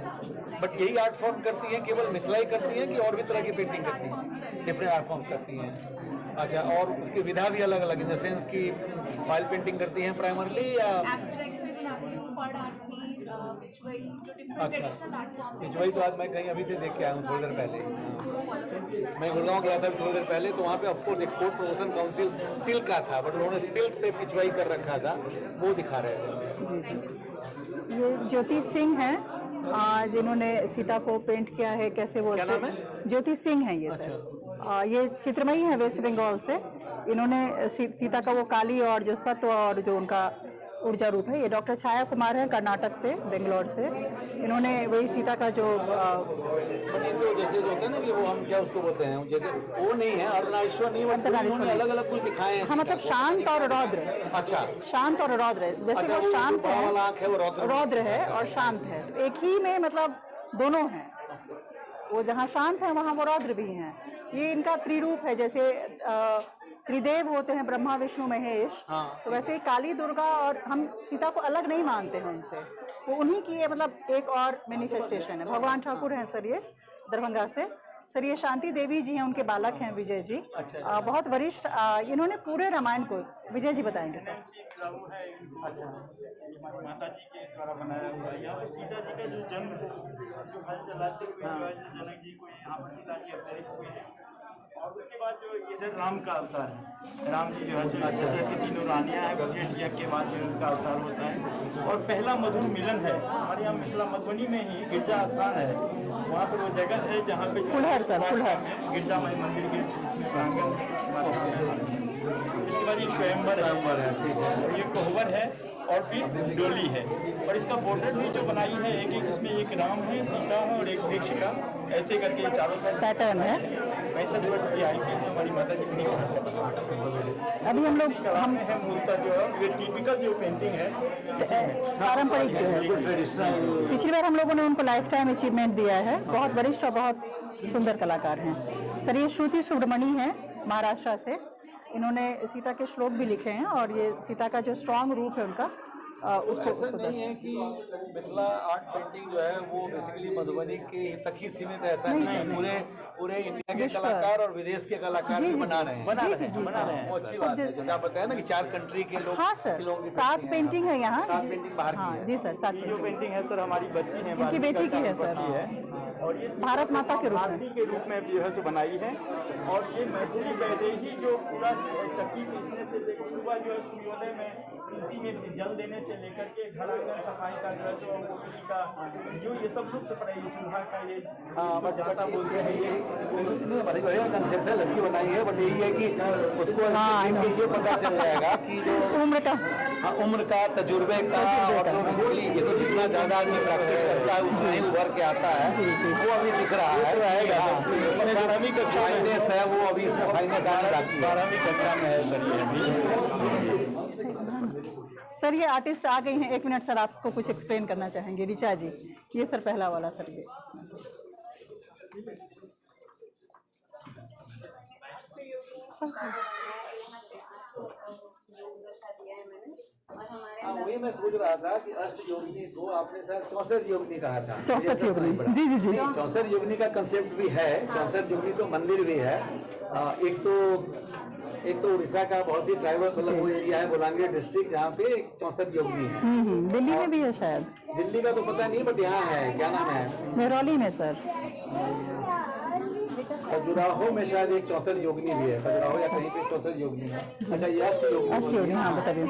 बट यही आर्ट फॉर्म करती है, केवल मिथिला ही करती है कि और भी तरह की पेंटिंग करती हैं, डिफरेंट आर्ट फॉर्म करती हैं? अच्छा, और उसकी विधा भी अलग अलग, इन द सेंस की ऑयल पेंटिंग करती हैं प्राइमरली या पिछवाई? तो आज मैं कहीं अभी से देख के आया हूँ थोड़ी देर पहले, मैं गुड़गांव गया था थोड़ी देर पहले, तो वहाँ पे of course export promotion council silk का था, बट उन्होंने सिल्क पे पिछवाई कर रखा था, वो दिखा रहे थे। ये ज्योति सिंह हैं जिन्होंने सीता को पेंट किया है, कैसे वो ज्योति सिंह हैं ये सर। ये चित्रमयी है वेस्ट बंगाल से, इन्होंने सीता का वो काली और जो सत्व और जो उनका ऊर्जा रूप है, ये डॉक्टर छाया कुमार है कर्नाटक से, बेंगलोर से, इन्होंने वही सीता का जो जैसे जो होता है ना कि वो हम क्या उसको बोलते हैं, जैसे वो नहीं है अर्धनारीश्वर नहीं, अलग अलग कुछ दिखाए हैं। हाँ मतलब शांत और रौद्र। अच्छा, शांत और रौद्र, जैसे वो शांत है, रौद्र है और शांत है, एक ही में मतलब दोनों हैं, वो जहाँ शांत है वहाँ वो रौद्र भी हैं। ये इनका त्रिरूप है, जैसे त्रिदेव होते हैं ब्रह्मा विष्णु महेश, तो वैसे काली दुर्गा, और हम सीता को अलग नहीं मानते हैं उनसे, वो उन्हीं की ये मतलब एक और मैनिफेस्टेशन है। भगवान ठाकुर हैं सर ये दरभंगा से। सर ये शांति देवी जी हैं, उनके बालक हैं विजय जी। अच्छा। बहुत वरिष्ठ, इन्होंने पूरे रामायण को, विजय जी बताएंगे सर। अच्छा, माता जी के द्वारा बनाया हुआ है। यहाँ पर सीता जी का जो जन्म है, जो हल चलाते हुए जनक जी को यहाँ पर सीता जी अवतरित हुए हैं, और उसके बाद जो इधर राम का अवतार है, राम जी जो है की तीनों रानियाँ हैं, वशिष्ठ यज्ञ के बाद जो उनका अवतार होता है, और पहला मधुर मिलन है हमारे यहाँ मिथिला मधुबनी में ही गिरजा स्थान है, वहाँ पर वो जगह है जहाँ पे गिरजा माई मंदिर के इसमें प्रांगण इसके बाद ये स्वयंवर है, ठीक है, और ये कोहबर है और फिर डोली है। और इसका बॉर्डर भी जो बनाई है एक एक, इसमें एक राम है, सीता है और एक वृक्ष का, ऐसे करके ये चारों तरफ पैटर्न है। 65 वर्ष की आयु की हमारी माता जी की अभी हम लोग है मूलतः जो है ये टिपिकल जो पेंटिंग है पारंपरिक जो है ट्रेडिशनल। पिछली बार हम लोगों ने उनको लाइफ टाइम अचीवमेंट दिया है। बहुत वरिष्ठ और बहुत सुंदर कलाकार हैं सर। ये श्रुति सुब्रमणी है महाराष्ट्र से। इन्होंने सीता के श्लोक भी लिखे हैं और ये सीता का जो स्ट्रॉन्ग रूप है उनका उसको ऐसा नहीं है कि मिथिला आर्ट पेंटिंग जो है वो बेसिकली मधुबनी के तक ही सीमित है, ऐसा नहीं है। पूरे इंडिया के कलाकार और विदेश के कलाकार भी बना रहे हैं। वो अच्छी बात है। जैसे आप बताया ना कि 4 कंट्री के लोग। हाँ सर, 7 पेंटिंग है यहाँ। 7 पेंटिंग बाहर की है। जी सर, 7 जो पेंटिंग है सर हमारी बच्ची है, इनकी बेटी की है सर। और ये भारत माता के रूप में जो है सो बनाई है। और ये मैथिली वैदेही जो पूरा चक्की पीसने से लेकर सुबह जो है सूर्योदय में तुलसी में जल देने से लेकर के घर आंगन सफाई का जो है सो बिजली का जो ये सब लुप्त पड़े, चूल्हा का ये जाता बोलते हैं, ये बड़ी बढ़िया कंसेप्ट है, लड़की बनाई है। बट यही है कि उसको ये पता चल जाएगा कि जो उम्र का तजुर्बे का और ये तो जितना ज्यादा आदमी प्रैक्टिस करता है उतना ही उभर के आता है। वो अभी दिख रहा है। इसमें 12वीं कक्षा फाइनेंस है, वो अभी इसमें फाइनेंस आने जाती है। 12वीं कक्षा में है सर ये सर। ये आर्टिस्ट आ गई हैं। 1 मिनट सर, आपको कुछ एक्सप्लेन करना चाहेंगे ऋचा जी। ये सर पहला वाला सर, ये इसमें से वही मैं सोच रहा था कि अष्ट योगिनी को आपने शायद 64 योगिनी कहा था। 64 योगिनी, जी जी जी। 64 योगिनी का कंसेप्ट भी है। 64 योगिनी तो मंदिर भी है। एक तो उड़ीसा का बहुत ही ट्राइबल मतलब वो एरिया है बोलांगीर डिस्ट्रिक्ट, जहाँ पे 64 योगिनी है। दिल्ली में भी है शायद। दिल्ली का तो पता नहीं, बट यहाँ है। क्या नाम है? मेहरौली में सर। खजुराहो में शायद एक 64 योगिनी भी है। खजुराहो या कहीं पे 64 योगिनी है। अच्छा, ये अष्ट योगिनी। हाँ बताइए।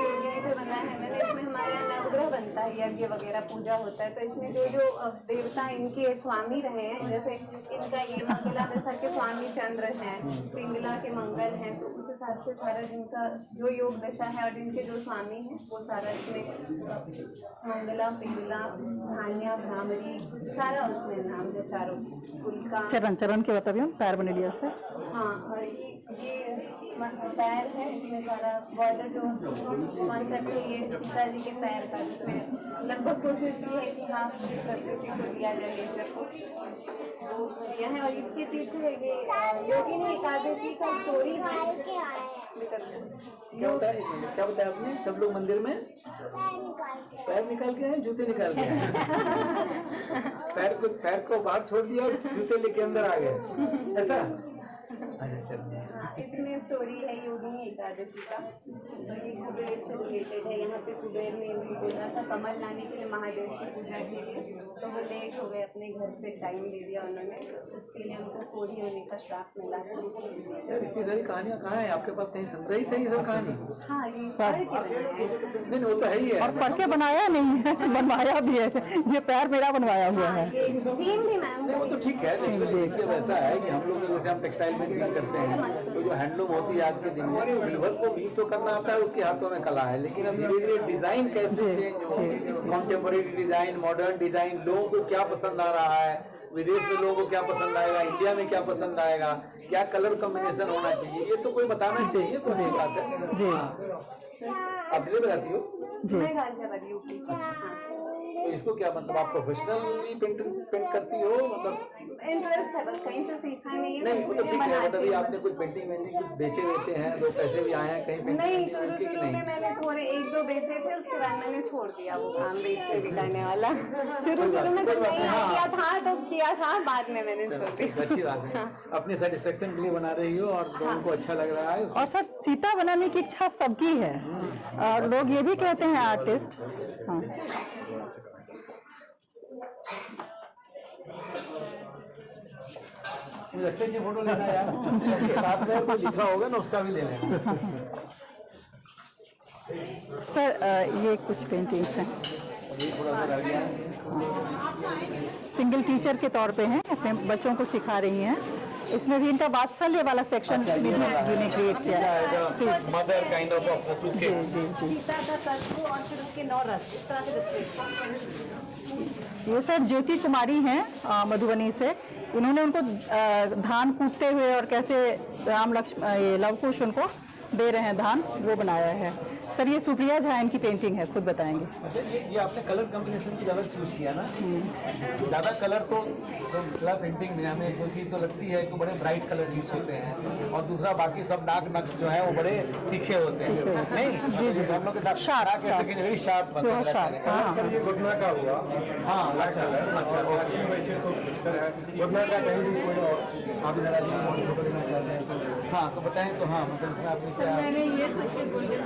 नवग्रह बनता है, यज्ञ वगैरह पूजा होता है, तो इसमें जो जो देवता इनके स्वामी रहे हैं, जैसे इनका ये मंगला दशा के स्वामी चंद्र हैं, पिंगला के मंगल हैं, तो उस हिसाब से सारा जिनका जो योग दशा है और जिनके जो स्वामी हैं वो सारा इसमें मंगला, पिंगला, धान्या, भ्रामरी, सारा उसमें नाम है चारों उनका। चरण के बताइए पैर बने लिया से। हाँ, और ये पैर है, इसमें सारा बॉर्डर जो कॉन्सेप्ट है ये सीता जी के पैर का, जिसमें लगभग कोशिश की है कि हाँ प्रकृति को दिया जाए, नेचर को वो दिया है। और इसके पीछे है ये योगिनी एकादशी का स्टोरी है। क्या बताया आपने? सब लोग मंदिर में पैर निकाल के हैं, जूते निकाल के हैं। पैर को बाहर छोड़ दिया और जूते लेके अंदर आ गए, ऐसा? इसमें स्टोरी है योगिनी एकादशी का, तो ये कुबेर से रिलेटेड है। यहाँ पे कुबेर ने इनको बोला था कमल लाने के लिए महादेव की पूजा के लिए, तो वो लेट हो गए, अपने घर पे टाइम दे दिया उन्होंने, उसके लिए उनको कोढ़ी होने का श्राप मिला। इतनी सारी कहानियाँ कहाँ हैं आपके पास? कहीं संग्रहित है ये सब कहानी? हाँ, ये नहीं, वो तो है ही है। और पढ़ के बनाया नहीं है, बनवाया भी है। ये पैर मेरा बनवाया हुआ है। वो तो ठीक है, लेकिन वैसा है कि हम लोग जैसे हम टेक्सटाइल में डील करते हैं, तो जो हैंडलूम होती है आज के दिन में, वीवर को वीव तो करना आता है, उसके हाथों में कला है। लेकिन अब धीरे धीरे डिजाइन कैसे चेंज हो, कॉन्टेम्पोरेरी डिजाइन, मॉडर्न डिजाइन, लोगों को क्या पसंद आ रहा है, विदेश में लोगों को क्या पसंद आएगा, इंडिया में क्या पसंद आएगा, क्या कलर कॉम्बिनेशन होना चाहिए, ये तो कोई बताना चाहिए। तो अच्छी बात है जी। आप दिल्ली में रहती हो जी? तो इसको क्या मतलब आप प्रोफेशनली पेंट करती हो? मतलब इंटरेस्ट है, बस कहीं से सीखा नहीं है। नहीं, वो तो ठीक है, बट अभी आपने कुछ पेंटिंग कुछ बेचे हैं, लोग पैसे भी आए हैं कहीं? नहीं, शुरू में मैंने थोड़े 1-2 बेचे थे, उसके बाद मैंने छोड़ दिया वो काम बेचने बिकाने वाला। शुरू में तो नहीं किया था, बाद में मैंने छोड़ दिया। अच्छी बात है, अपने सेटिस्फेक्शन के लिए बना रही हो और लोगों को अच्छा लग रहा है। और सर सीता बनाने की इच्छा सबकी है, और लोग ये भी कहते हैं आर्टिस्ट। हाँ, अच्छी फोटो लेना यार, साथ में कोई लिखा होगा ना उसका भी ले लेना। सर ये कुछ पेंटिंग्स हैं, सिंगल टीचर के तौर पे हैं, अपने बच्चों को सिखा रही हैं। इसमें भी इनका वात्सल्य वाला सेक्शन जी ने क्रिएट किया है। मदर काइंड ऑफ जी जी जी। सीता का सर्प और फिर उसके 9 रथ इस तरह से डिस्प्ले। ये सर ज्योति कुमारी हैं मधुबनी से। इन्होंने उनको धान कूटते हुए और कैसे राम लक्ष्मण लव कुश उनको दे रहे हैं धान, वो बनाया है। सर ये सुप्रिया झा इनकी पेंटिंग है, खुद बताएंगे। अच्छा, ये आपने कलर कॉम्बिनेशन की ज़्यादा चूज किया ना? ज़्यादा कलर तो मिथिला पेंटिंग में हमें एक दो चीज़ तो लगती है, तो बड़े ब्राइट कलर यूज होते हैं, और दूसरा बाकी सब डार्क नक्श जो है वो बड़े तीखे होते हैं। नहीं जी जी, हम लोग के साथ शार्प वेरी शार्प सर ये घटना का हुआ। हाँ अच्छा अच्छा, वैसे तो घटना का कहीं भी कोई आप जरा देना चाहते हैं तो हाँ तो बताएं। तो हाँ मतलब इसमें आपने क्या? मैंने ये सोचे गोल्डन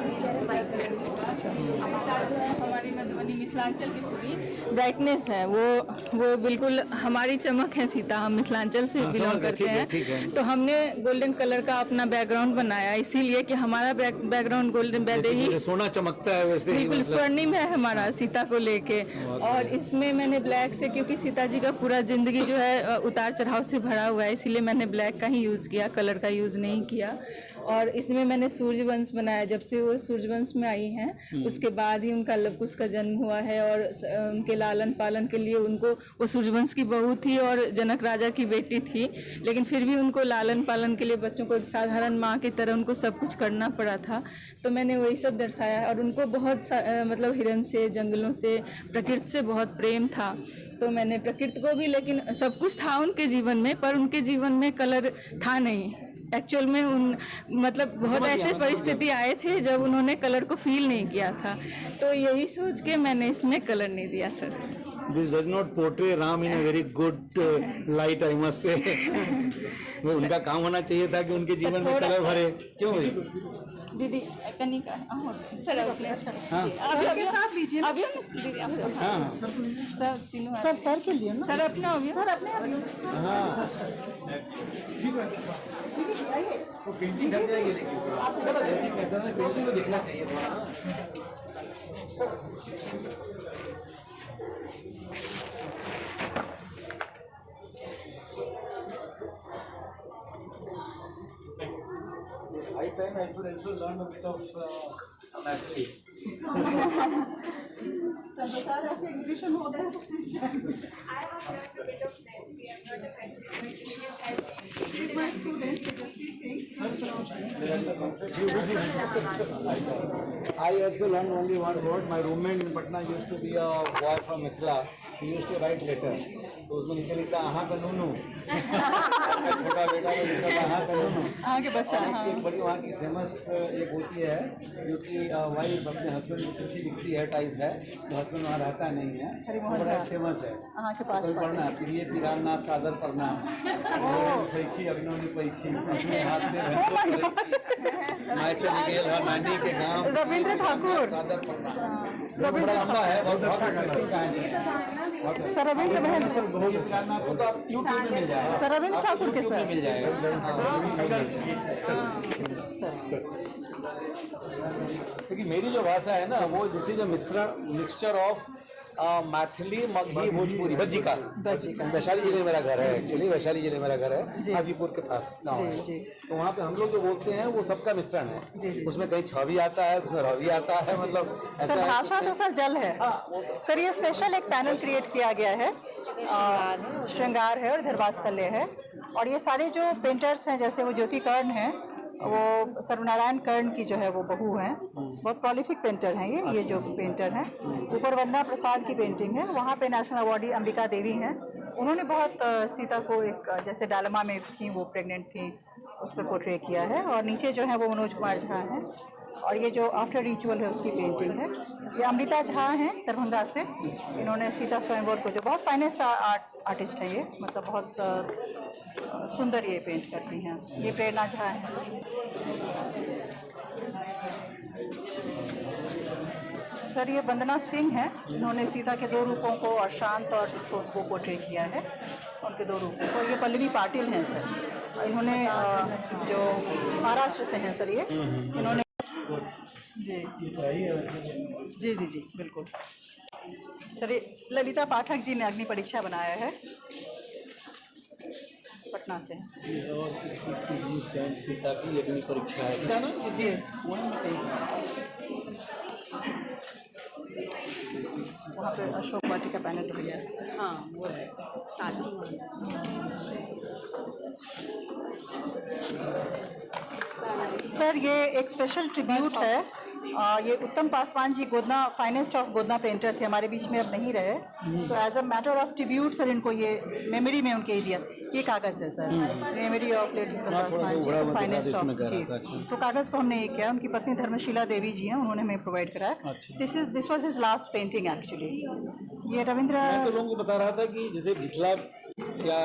हमारी मधुबनी मिथिलांचल की पूरी ब्राइटनेस है, वो बिल्कुल हमारी चमक है सीता। हम मिथिलांचल से बिलोंग करते हैं, तो हमने गोल्डन कलर का अपना बैकग्राउंड बनाया, इसीलिए कि हमारा बैकग्राउंड गोल्डन वैसे सोना चमकता है वैसे बिल्कुल स्वर्णिम है हमारा सीता को लेके। और इसमें मैंने ब्लैक से, क्योंकि सीता जी का पूरा जिंदगी जो है उतार चढ़ाव से भरा हुआ है, इसीलिए मैंने ब्लैक का ही यूज़ किया, कलर का यूज़ नहीं किया। और इसमें मैंने सूर्यवंश बनाया, जब से वो सूर्यवंश में आई हैं उसके बाद ही उनका लव कुश का जन्म हुआ है, और उनके लालन पालन के लिए उनको, वो सूर्यवंश की बहू थी और जनक राजा की बेटी थी, लेकिन फिर भी उनको लालन पालन के लिए बच्चों को साधारण माँ की तरह उनको सब कुछ करना पड़ा था। तो मैंने वही सब दर्शाया, और उनको बहुत मतलब हिरन से, जंगलों से, प्रकृति से बहुत प्रेम था, तो मैंने प्रकृति को भी, लेकिन सब कुछ था उनके जीवन में, पर उनके जीवन में कलर था नहीं एक्चुअल में। उन मतलब बहुत ऐसे परिस्थिति आए थे जब उन्होंने कलर को फील नहीं किया था, तो यही सोच के मैंने इसमें कलर नहीं दिया sir. This does not portray Ram in a very good light, I must say. वो उनका काम होना चाहिए था कि उनके जीवन में कलर भरे। क्यों भाई? दीदी कनिका सर अपने अभी साथ लीजिए अभी दीदी आप सर तीनों सर के लिए ना सर अपना सर अपने हाँ वो पेंटिंग ढक जाएगी, लेकिन पेंटिंग को दिखना चाहिए थोड़ा। I think I should also learn a bit of Mathli. Exhibition हो गया। I also learned only one word. My roommate in Patna used to be a boy from Mithila. He used to write letter. तो उसमें नीचे लिखता आहा का नूनू। छोटा बेटा को लिखता आहा का नूनू। आहा के बच्चा। एक बड़ी वहाँ की फेमस एक होती है जो कि वाइफ अपने हस्बैंड को चिट्ठी लिखती है टाइप है, तो हस्बैंड वहाँ रहता नहीं है, बड़ा फेमस है। आहा के पास पढ़ना प्रिय पिरानाथ सादर प्रणाम सैची अग्नौनी पैछी अपने हाथ में मैं चली गई हर नानी के गांव रविंद्र ठाकुर सादर प्रणाम। बड़ा लंबा है, बहुत अच्छा कहानी है। सर रविंद्र महेंद्र को तो आप यूट्यूब में मिल जाएगा, सर रविंद्र ठाकुर के सर मिल जाएगा। क्योंकि मेरी जो भाषा है ना वो this is a mixture of Maithili, Magahi, Bhojpuri, Bajjika. Vaishali जिले में मेरा घर है, एक्चुअली वैशाली जिले में मेरा घर है, हाजीपुर के पास गाँव है। तो वहाँ पे हम लोग जो बोलते हैं वो सबका मिश्रण है, उसमें कहीं छवि आता है, उसमें रवि आता है, मतलब ऐसा सर भाषा तो सर जल है। सर ये स्पेशल एक पैनल क्रिएट किया गया है, श्रृंगार है और इधर वात्सल्य है, और ये सारे जो पेंटर्स हैं, जैसे वो ज्योति कर्ण है, वो सर्वनारायण कर्ण की जो है वो बहू हैं, बहुत प्रोलिफिक पेंटर हैं ये जो पेंटर हैं। ऊपर वंदना प्रसाद की पेंटिंग है, वहाँ पे नेशनल अवार्डी अंबिका देवी हैं, उन्होंने बहुत सीता को एक जैसे डालमा में थी, वो प्रेग्नेंट थी, उस पर पोर्ट्रे किया है। और नीचे जो है वो मनोज कुमार झा हैं, और ये जो आफ्टर रिचुअल है उसकी पेंटिंग है। ये अमृता झा हैं दरभंगा से, इन्होंने सीता स्वयंवर को, जो बहुत फाइनेस्ट आर्टिस्ट है ये, मतलब बहुत सुंदर ये पेंट करती हैं। ये प्रेरणा झा है सर। ये वंदना सिंह है, इन्होंने सीता के 2 रूपों को और शांत और इसको वो पोर्ट्रे किया है, उनके 2 रूपों को। ये पल्लवी पाटिल हैं सर, इन्होंने जो महाराष्ट्र से हैं सर, ये इन्होंने जी जी जी बिल्कुल सर। ये ललिता पाठक जी ने अग्नि परीक्षा बनाया है। पटना से हैं। और किसी सीता की अग्नि परीक्षा है ना किसी वहाँ पे अशोक वाटिका पैनल भी है। हाँ वो है सर ये एक स्पेशल ट्रिब्यूट है। ये Uttam Paswan ji Godna finest of Godna painter थे, हमारे बीच में अब नहीं रहे, तो as a matter of tribute sir इनको ये मेमोरी में उनके ही दिया। ये कागज़ है सर, मेमोरी ऑफ लेट उत्तम पासवान जी फाइनेस्ट ऑफ जी। तो कागज़ को हमने ये किया, उनकी पत्नी धर्मशीला देवी जी हैं, उन्होंने हमें प्रोवाइड कराया। This was his last painting actually. ये रविंद्र मैं तो लोगों को बता रहा था कि जैसे मिथिला या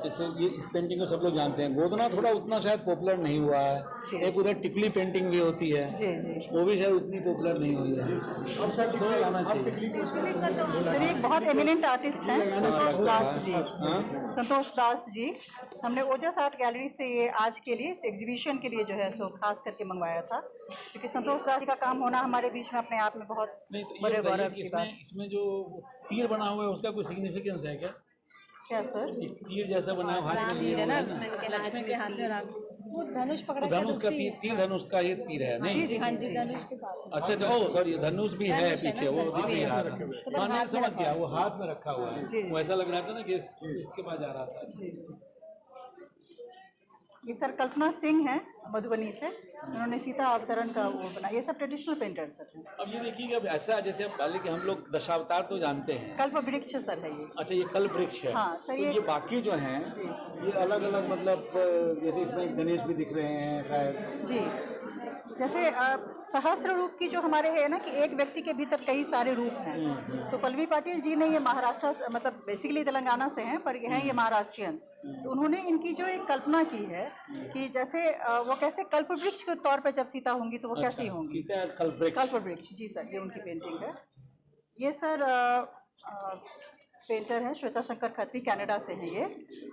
जैसे ये इस पेंटिंग को सब लोग जानते हैं, गोदना थोड़ा उतना शायद पॉपुलर नहीं हुआ है। एक उधर टिकली पेंटिंग भी होती है, वो भी शायद उतनी पॉपुलर नहीं हुई है। अब सर थोड़ा लाना चाहिए। सर एक बहुत एमिनेंट आर्टिस्ट हैं संतोष दास जी। संतोष दास जी हमने ओजस आर्ट गैलरी से ये आज के लिए इस एग्जीबिशन के लिए जो है सो खास करके मंगवाया था, क्योंकि संतोष दास जी का काम होना हमारे बीच में अपने आप में बहुत बड़े गौरव की बात। इसमें जो तीर बना हुआ है उसका कोई सिग्निफिकेंस है क्या? क्या सर? तीर जैसा बना है हाथ में तीर है ना, लक्ष्मण के हाथ में वो धनुष पकड़ा, धनुष का तीर धनुष का ये तीर है नहीं? हाँ जी धनुष के साथ। अच्छा ओह सॉरी धनुष भी है पीछे, वो दिख नहीं रहा था। हाँ मैं समझ गया, वो हाथ में रखा हुआ है, वो ऐसा लग रहा था ना कि इसके पास जा रहा था। ये सर कल्पना सिंह है मधुबनी से, उन्होंने सीता अवतरण का वो बना। ये सब ट्रेडिशनल पेंटर सर हैं। अब ये देखिए अब ऐसा जैसे अब पहले कि हम लोग दशावतार तो जानते हैं, कल्प वृक्ष सर है ये। अच्छा ये कल्प वृक्ष है। हाँ सर तो ये बाकी जो हैं ये अलग अलग मतलब जैसे इसमें गणेश भी दिख रहे हैं शायद जी। जैसे सहस्त्र रूप की जो हमारे है ना कि एक व्यक्ति के भीतर कई सारे रूप हैं, तो पल्लवी पाटिल जी ने ये महाराष्ट्र मतलब बेसिकली तेलंगाना से हैं पर ये हैं ये महाराष्ट्रियन, तो उन्होंने इनकी जो एक कल्पना की है कि जैसे वो कैसे कल्प वृक्ष के तौर पे जब सीता होंगी तो वो कैसी होंगी, कल्प वृक्ष। जी सर ये उनकी पेंटिंग है। ये सर पेंटर हैं श्वेता शंकर खत्री, कनाडा से हैं ये,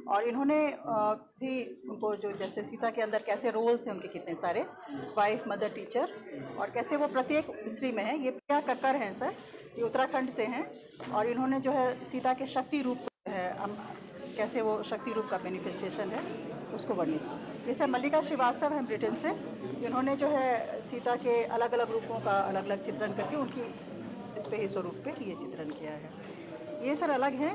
और इन्होंने भी उनको जो जैसे सीता के अंदर कैसे रोल्स हैं उनके कितने सारे, वाइफ मदर टीचर, और कैसे वो प्रत्येक स्त्री में है। ये प्रिया कक्कर हैं सर, ये उत्तराखंड से हैं, और इन्होंने जो है सीता के शक्ति रूप है कैसे वो शक्ति रूप का मैनिफेस्टेशन है उसको वर्णित। जैसे मल्लिका श्रीवास्तव हैं ब्रिटेन से, इन्होंने जो है सीता के अलग अलग रूपों का अलग अलग चित्रण करके उनकी इस पे ही स्वरूप पे ये चित्रण किया है। ये सर अलग है,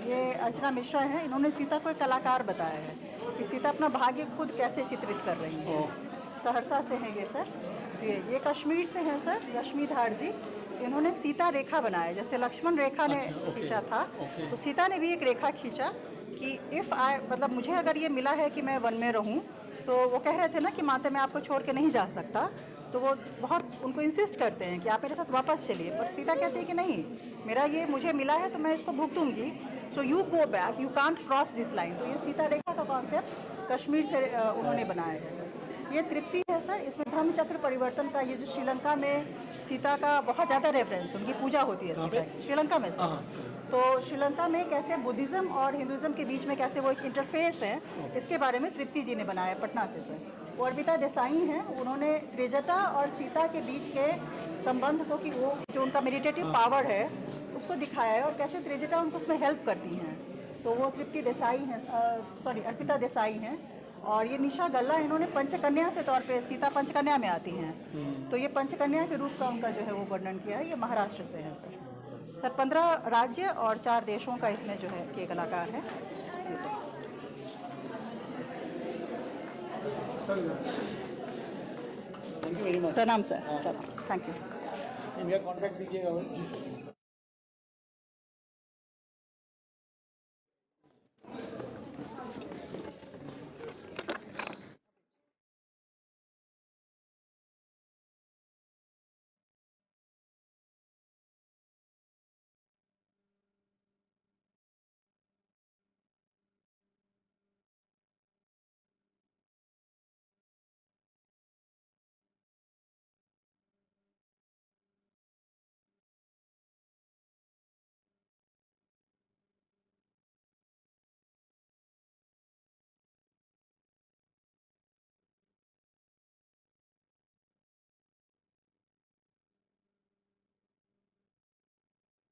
ये अर्चना मिश्रा है, इन्होंने सीता को एक कलाकार बताया है कि सीता अपना भाग्य खुद कैसे चित्रित कर रही है। सहरसा से हैं ये सर। ये कश्मीर से हैं सर रश्मि धार जी, इन्होंने सीता रेखा बनाया, जैसे लक्ष्मण रेखा ने खींचा था तो सीता ने भी एक रेखा खींचा कि इफ़ आई मतलब मुझे अगर ये मिला है कि मैं वन में रहूं, तो वो कह रहे थे ना कि माता मैं आपको छोड़ के नहीं जा सकता, तो वो बहुत उनको इंसिस्ट करते हैं कि आप मेरे साथ वापस चलिए, पर सीता कहती है कि नहीं मेरा ये मुझे मिला है तो मैं इसको भुगतूंगी, so you go back, you can't cross this line. तो ये सीता रेखा का कॉन्सेप्ट कश्मीर से उन्होंने बनाया है सर। ये तृप्ति है सर, इसमें धर्मचक्र परिवर्तन का ये जो श्रीलंका में सीता का बहुत ज़्यादा रेफरेंस, उनकी पूजा होती है सीता की श्रीलंका में सर। तो श्रीलंका में कैसे बुद्धिज़्म और हिंदुज़्म के बीच में कैसे वो एक इंटरफेस है, इसके बारे में तृप्ति जी ने बनाया पटना से सर। वो अर्पिता देसाई हैं, उन्होंने त्रिजटा और सीता के बीच के संबंध को कि वो जो उनका मेडिटेटिव पावर है उसको दिखाया है और कैसे त्रिजटा उनको उसमें हेल्प करती हैं। तो वो तृप्ति देसाई हैं, सॉरी अर्पिता देसाई हैं। और ये निशा गल्ला, इन्होंने पंचकन्या के तौर पे सीता पंचकन्या में आती हैं, तो ये पंचकन्या के रूप का उनका जो है वो वर्णन किया है। ये महाराष्ट्र से है सर। 15 राज्य और 4 देशों का इसमें जो है के कलाकार हैं। जी सर। प्रणाम सर, थैंक यू। इनका कॉन्टैक्ट दीजिएगा।